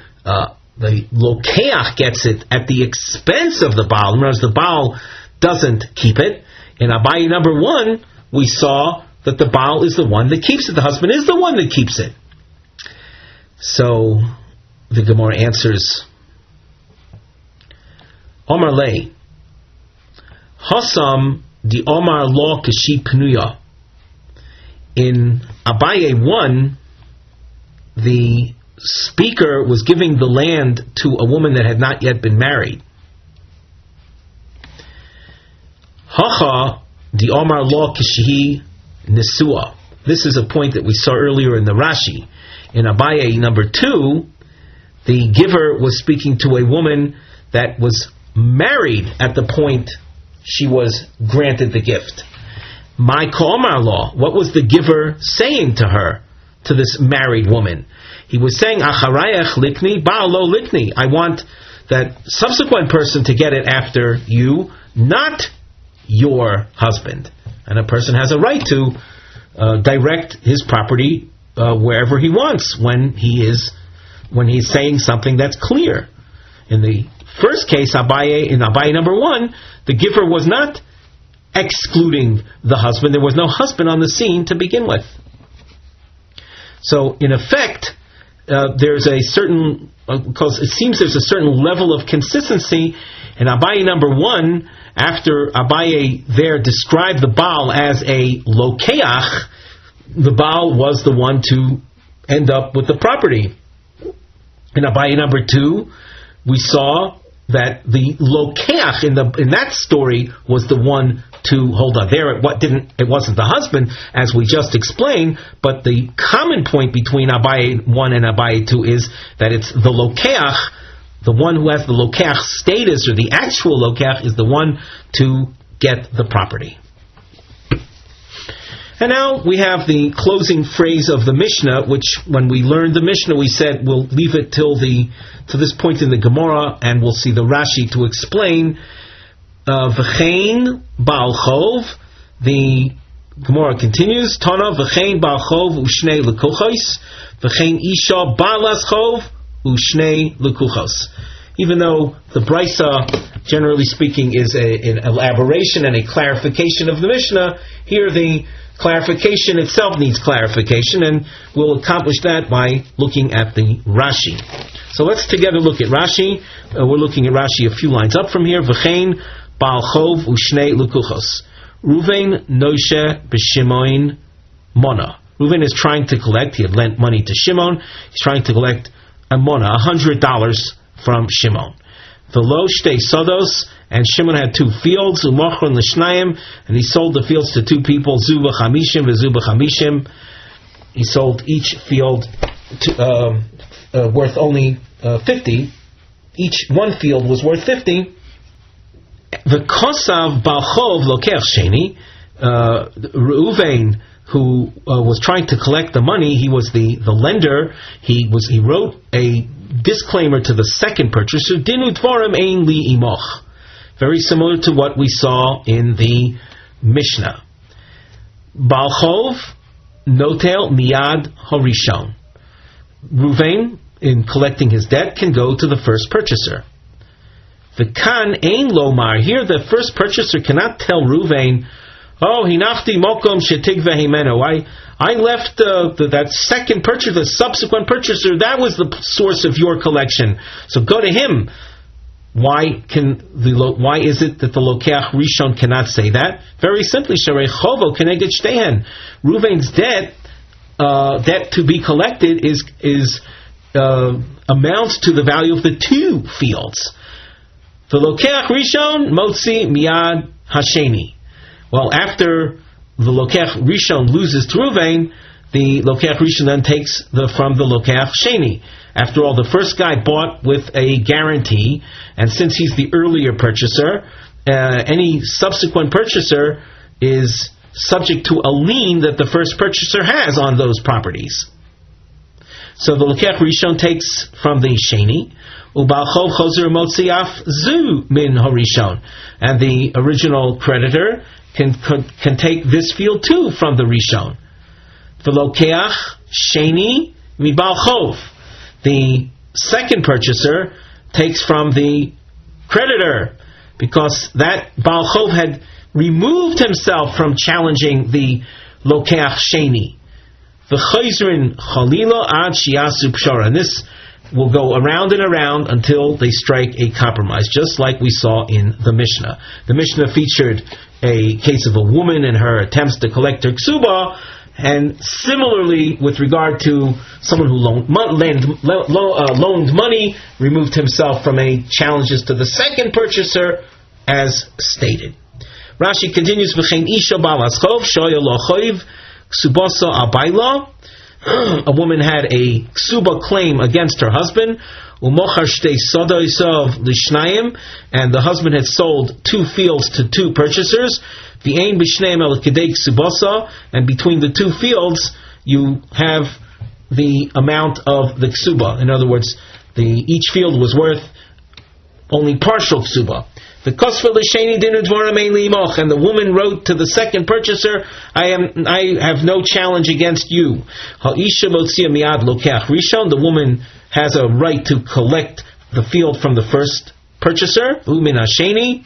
lokeach gets it at the expense of the Baal, whereas the Baal doesn't keep it. In Abaye number 1, we saw that the Baal is the one that keeps it. The husband is the one that keeps it. So the Gemara answers, Omar lei, Hasam di Omar lo kashi pnuya. In Abaye 1, the speaker was giving the land to a woman that had not yet been married. Hacha di Omar lo kashi nesua. This is a point that we saw earlier in the Rashi. In Abaye number 2, the giver was speaking to a woman that was married at the point she was granted the gift. My Omar law, what was the giver saying to her, to this married woman? He was saying, Acharayach likni, ba'alo likni. I want that subsequent person to get it after you, not your husband. And a person has a right to direct his property wherever he wants when he's saying something that's clear. In the first case, in Abaye number 1, the giver was not excluding the husband. There was no husband on the scene to begin with. So, in effect, there's a certain, because it seems there's a certain level of consistency. In Abaye number 1, after Abaye there described the Baal as a lokeach, the Baal was the one to end up with the property. In Abaye number 2, we saw that the lokeach in that story was the one to hold on. There, it wasn't the husband, as we just explained, but the common point between Abaye 1 and Abaye 2 is that it's the lokeach, the one who has the lokeach status, or the actual lokeach, is the one to get the property. And now we have the closing phrase of the Mishnah, which when we learned the Mishnah, we said we'll leave it to this point in the Gemara, and we'll see the Rashi to explain. V'chein Baal Chov, the Gemara continues, Tana v'chein Baal Chov u'shnei lekuchos, v'chein Isha Baalas Chov u'shnei lekuchos. Even though the Brisa, generally speaking, is an elaboration and a clarification of the Mishnah, here the clarification itself needs clarification, and we'll accomplish that by looking at the Rashi. So let's together look at Rashi. We're looking at Rashi a few lines up from here. V'chein Baal Chov u'shnei lekuchos. Ruvain noshe b'Shimon mona. Ruvain is trying to collect. He had lent money to Shimon. He's trying to collect a mona, $100 from Shimon. V'lo shtei sodos, and Shimon had 2 fields, u'mochron l'shnayim, and he sold the fields to 2 people, zu b'chamishim v'zu b'chamishim. He sold each field worth only 50. One field was worth 50. V'kosav balchov lokech sheni. Reuven, who was trying to collect the money, he was the lender. He wrote a disclaimer to the second purchaser. Dinu dvarim ein li imoch. Very similar to what we saw in the Mishnah. Balchov notel miyad harishon. Reuven, in collecting his debt, can go to the first purchaser. V'kan ein lomar. Here, the first purchaser cannot tell Reuven, Oh, hinachti mokom shetigva himeno. I left that second purchaser, the subsequent purchaser. That was the source of your collection. So go to him. Why is it that the lokeach rishon cannot say that? Very simply, sharei chovo keneged shtehen. Reuven's debt to be collected is amounts to the value of the two fields. The lokeach rishon motzi miyad hasheni. Well, after the lokeach rishon loses to Reuven, the lokeach rishon then takes from the lokeach sheni. After all, the first guy bought with a guarantee, and since he's the earlier purchaser, any subsequent purchaser is subject to a lien that the first purchaser has on those properties. So the lokeach rishon takes from the sheni, ubal chov chozer motzi af zu min harishon, and the original creditor can take this field too from the rishon. The lokeach sheni mibal chov. The second purchaser takes from the creditor, because that Baal Chov had removed himself from challenging the Lokeach Sheni. V'chayzrin chalila ad shiasu pshara. And this will go around and around until they strike a compromise, just like we saw in the Mishnah. The Mishnah featured a case of a woman and her attempts to collect her ksuba, and similarly, with regard to someone who loaned money, removed himself from any challenges to the second purchaser, as stated. Rashi continues, V'chein isha balas chov shoya lo choiv ksubosa abayla. A woman had a ksuba claim against her husband, umochar shtei sodoisov lishnayim, and the husband had sold two fields to two purchasers. The ain b'shneim el kedei ksubosa, and between the two fields you have the amount of the ksuba. In other words, each field was worth only partial ksuba. The kosfa l'sheni dinu dvarim ein li'imoch, and the woman wrote to the second purchaser, I have no challenge against you. Ha'isha motzia miad lokeach rishon, the woman has a right to collect the field from the first purchaser, u'min hasheni,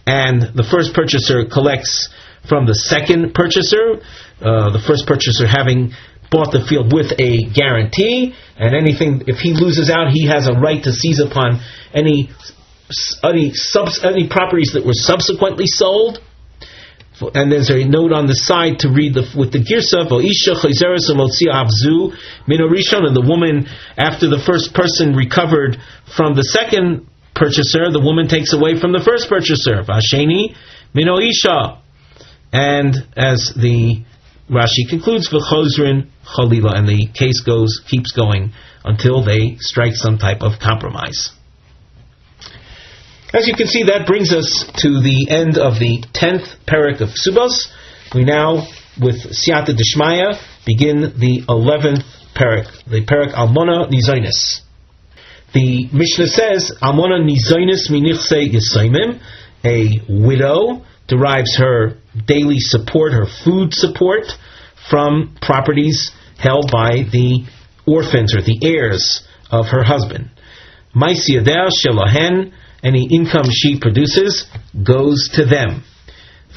and the first purchaser collects from the second purchaser, the first purchaser having bought the field with a guarantee, and if he loses out, he has a right to seize upon any properties that were subsequently sold. And there's a note on the side to read with the girsa, V'isha chayzeres u'motzia avzu min harishon, and the woman, after the first person recovered from the second purchaser, the woman takes away from the first purchaser. V'asheni min isha, and as the Rashi concludes, v'chozrin chalila, and the case keeps going until they strike some type of compromise. As you can see, that brings us to the end of the 10th parak of Kesubos. We now, with Siyata Dishmaya, begin the 11th parak, the parak Almona Nizonis. The Mishnah says, Almona Nizonis minichse yisaimim, a widow derives her daily support, her food support, from properties held by the orphans or the heirs of her husband. Maisiyadeh shelahen, any income she produces goes to them.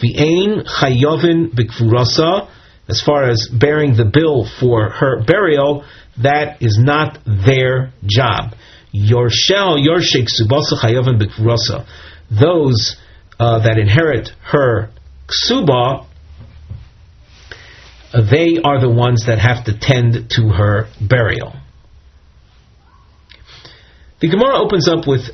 V'ein chayovin b'kvurasa, as far as bearing the bill for her burial, that is not their job. Yorshel yorshik subasa chayovin b'kvurasa. Those that inherit her ksuba, they are the ones that have to tend to her burial. The Gemara opens up with,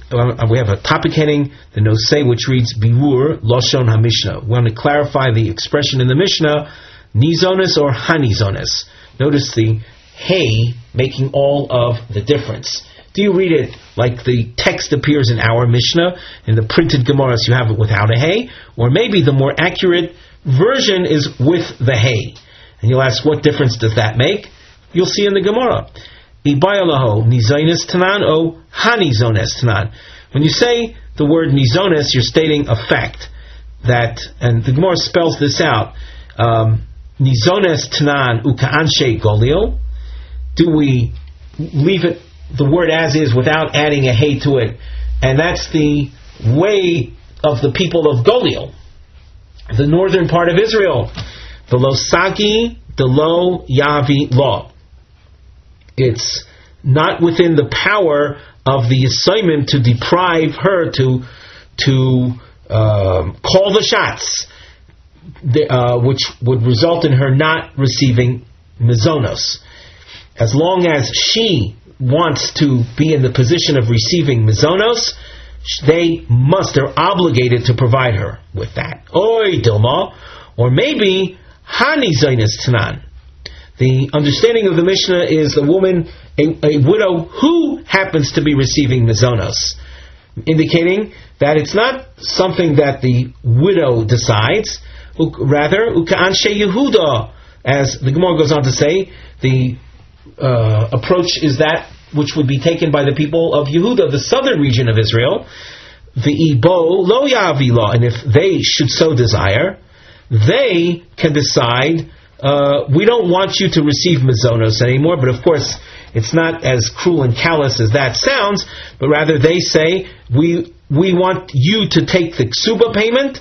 we have a topic heading, the Nosei, which reads, Biur Loshon HaMishnah. We want to clarify the expression in the Mishnah, Nizonis or Hanizonis. Notice the hey making all of the difference. Do you read it like the text appears in our Mishnah, in the printed Gemaras you have it without a hey? Or maybe the more accurate version is with the hey. And you'll ask, what difference does that make? You'll see in the Gemara. Nizonis tanan o hanizones tanan. When you say the word nizones, you're stating a fact that, and the Gemara spells this out. Nizones tanan ukaanshe golil. Do we leave it the word as is without adding a hey to it? And that's the way of the people of Golil. the northern part of Israel. The lo sagi, the lo yavi law. It's not within the power of the Yisayimim to deprive her to call the shots, which would result in her not receiving mizonos. As long as she wants to be in the position of receiving mizonos, they're obligated to provide her with that. Oy dilma, or maybe hani zaynis tanan. The understanding of the Mishnah is the woman, a widow who happens to be receiving mizonos, indicating that it's not something that the widow decides. Rather, uka'anshe Yehuda, as the Gemara goes on to say, the approach is that which would be taken by the people of Yehuda, the southern region of Israel. The ibo lo yavi law, and if they should so desire, they can decide, we don't want you to receive mizonos anymore. But of course, it's not as cruel and callous as that sounds, but rather they say, we want you to take the ksuba payment,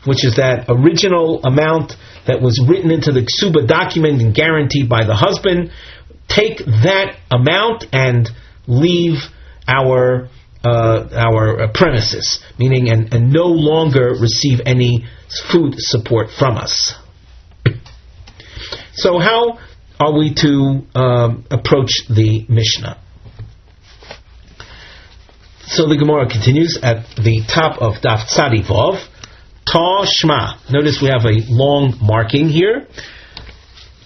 which is that original amount that was written into the ksuba document and guaranteed by the husband. Take that amount and leave our premises, meaning and no longer receive any food support from us. So how are we to approach the Mishnah? So the Gemara continues at the top of Daf Tzadivov. Ta Shma. Notice we have a long marking here.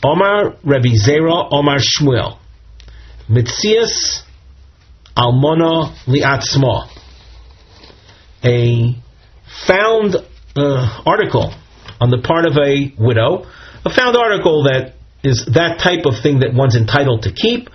Omar Rabbi Zera, Omar Shmuel. Mitzias Almona Liatzma. A found article on the part of a widow. A found article that is that type of thing that one's entitled to keep.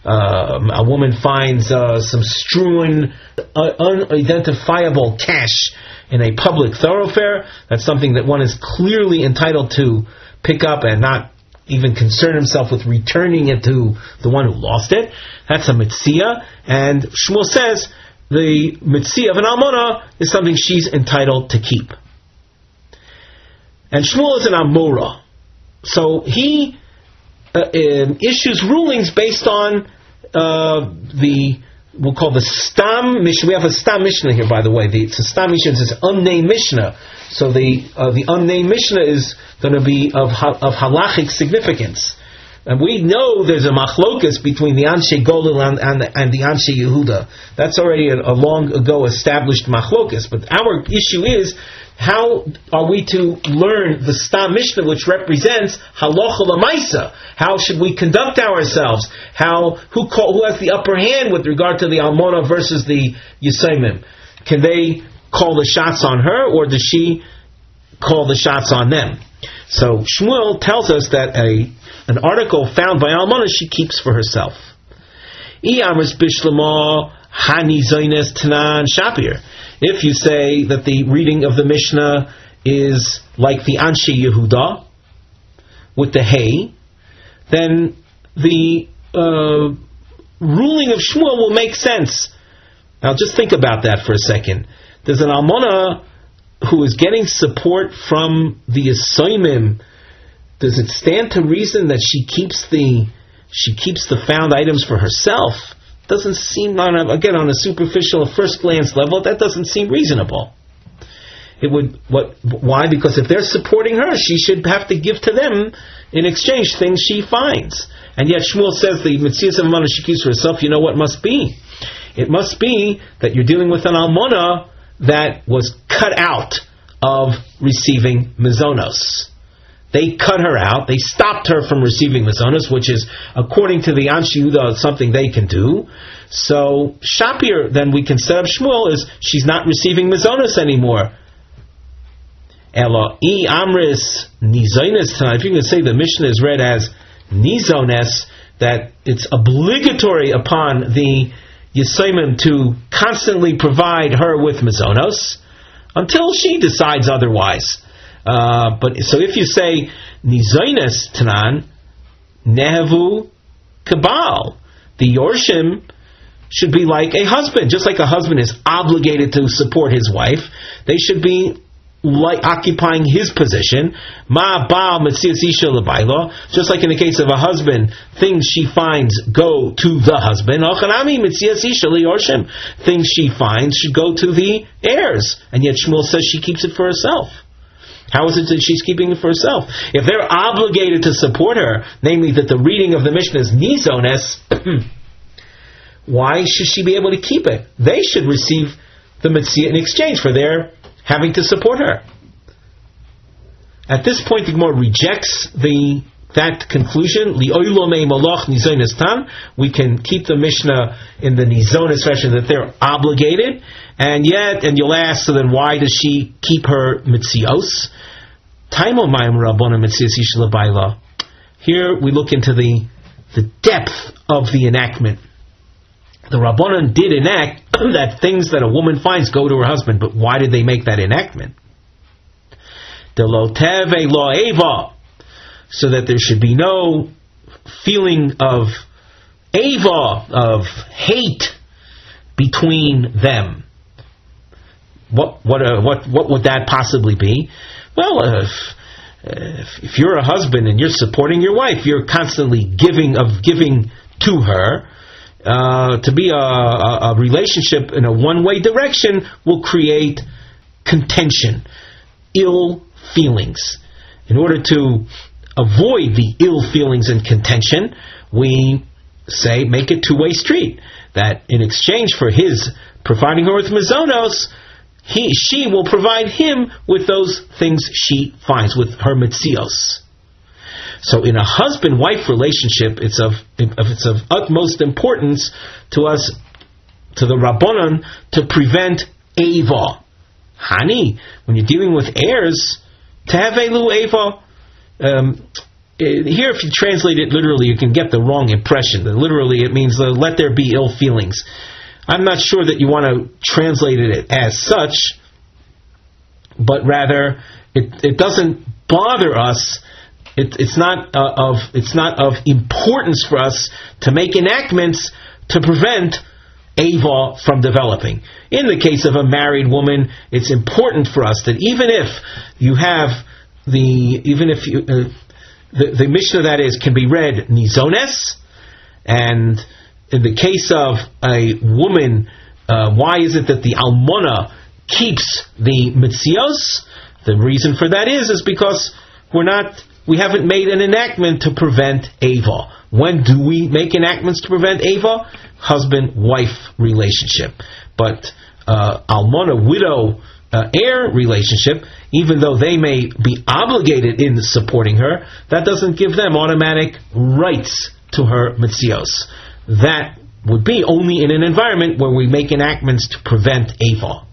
A woman finds some strewn, unidentifiable cash in a public thoroughfare. That's something that one is clearly entitled to pick up and not even concern himself with returning it to the one who lost it. That's a mitzia. And Shmuel says the mitzia of an almona is something she's entitled to keep. And Shmuel is an amora. So he issues rulings based on we'll call the Stam Mishnah. We have a Stam Mishnah here, by the way. It's a Stam Mishnah. It's an unnamed Mishnah. So the unnamed Mishnah is going to be of halachic significance. And we know there's a machlokas between the Anshe Golil and the Anshe Yehuda. That's already a long ago established machlokas. But our issue is, how are we to learn the Stam Mishnah, which represents halacha l'maisa? How should we conduct ourselves? Who has the upper hand with regard to the almona versus the Yisayimim? Can they call the shots on her, or does she call the shots on them? So Shmuel tells us that an article found by almona she keeps for herself. If you say that the reading of the Mishnah is like the Anshe Yehuda with the Hay, then the ruling of Shmuel will make sense. Now just think about that for a second. There's an almona who is getting support from the Yisayimim. Does it stand to reason that she keeps the found items for herself? Doesn't seem, on a superficial, first glance level, that doesn't seem reasonable. Why? Because if they're supporting her, she should have to give to them in exchange things she finds. And yet Shmuel says the Metzias of Almona she keeps for herself. You know what must be? It must be that you're dealing with an almona that was cut out of receiving mizonos. They cut her out. They stopped her from receiving mizonos, which is, according to the Anshe Yehuda, something they can do. So Shapir, then we can set up Shmuel as she's not receiving mizonos anymore. Elo I Amris Nizones tonight. If you can say the Mishnah is read as Nizones, that it's obligatory upon the Yisayimim to constantly provide her with mizonos until she decides otherwise. But so if you say Nizones Tanan Nehavu Kabal, the Yorshim should be like a husband. Just like a husband is obligated to support his wife, they should be occupying his position. Ma ba metzias isha lebaila, just like in the case of a husband, things she finds go to the husband. Ochanami metzias isha liyorshim, things she finds should go to the heirs, and yet Shmuel says she keeps it for herself. How is it that she's keeping it for herself? If they're obligated to support her, namely that the reading of the Mishnah is nizones, why should she be able to keep it? They should receive the mitzvah in exchange for their having to support her. At this point, the Gemara rejects that conclusion. We can keep the Mishnah in the nizones fashion that they're obligated, and you'll ask, so then why does she keep her mitzios? Here we look into the depth of the enactment. The Rabbanan did enact that things that a woman finds go to her husband, but why did they make that enactment? So that there should be no feeling of eva, of hate between them. What would that possibly be? Well, if you're a husband and you're supporting your wife, you're constantly giving to her. To be a relationship in a one-way direction will create contention, ill feelings. In order to avoid the ill feelings and contention, we say make it two-way street. That in exchange for his providing her with mazonos, she will provide him with those things she finds, with her mitzios. So in a husband-wife relationship, it's of utmost importance to us, to the Rabbanan, to prevent eva. Hani, when you're dealing with heirs, to have elu eva. Here, if you translate it literally, you can get the wrong impression. Literally, it means let there be ill feelings. I'm not sure that you want to translate it as such, but rather it doesn't bother us. It's not of importance for us to make enactments to prevent eva from developing. In the case of a married woman, it's important for us that even if you have the Mishnah, that is, can be read nizones, and in the case of a woman, why is it that the almona keeps the mitzios? The reason for that is because we haven't made an enactment to prevent eva. When do we make enactments to prevent eva? Husband-wife relationship. But almona, widow, heir relationship, even though they may be obligated in supporting her, that doesn't give them automatic rights to her mitzios. That would be only in an environment where we make enactments to prevent eva.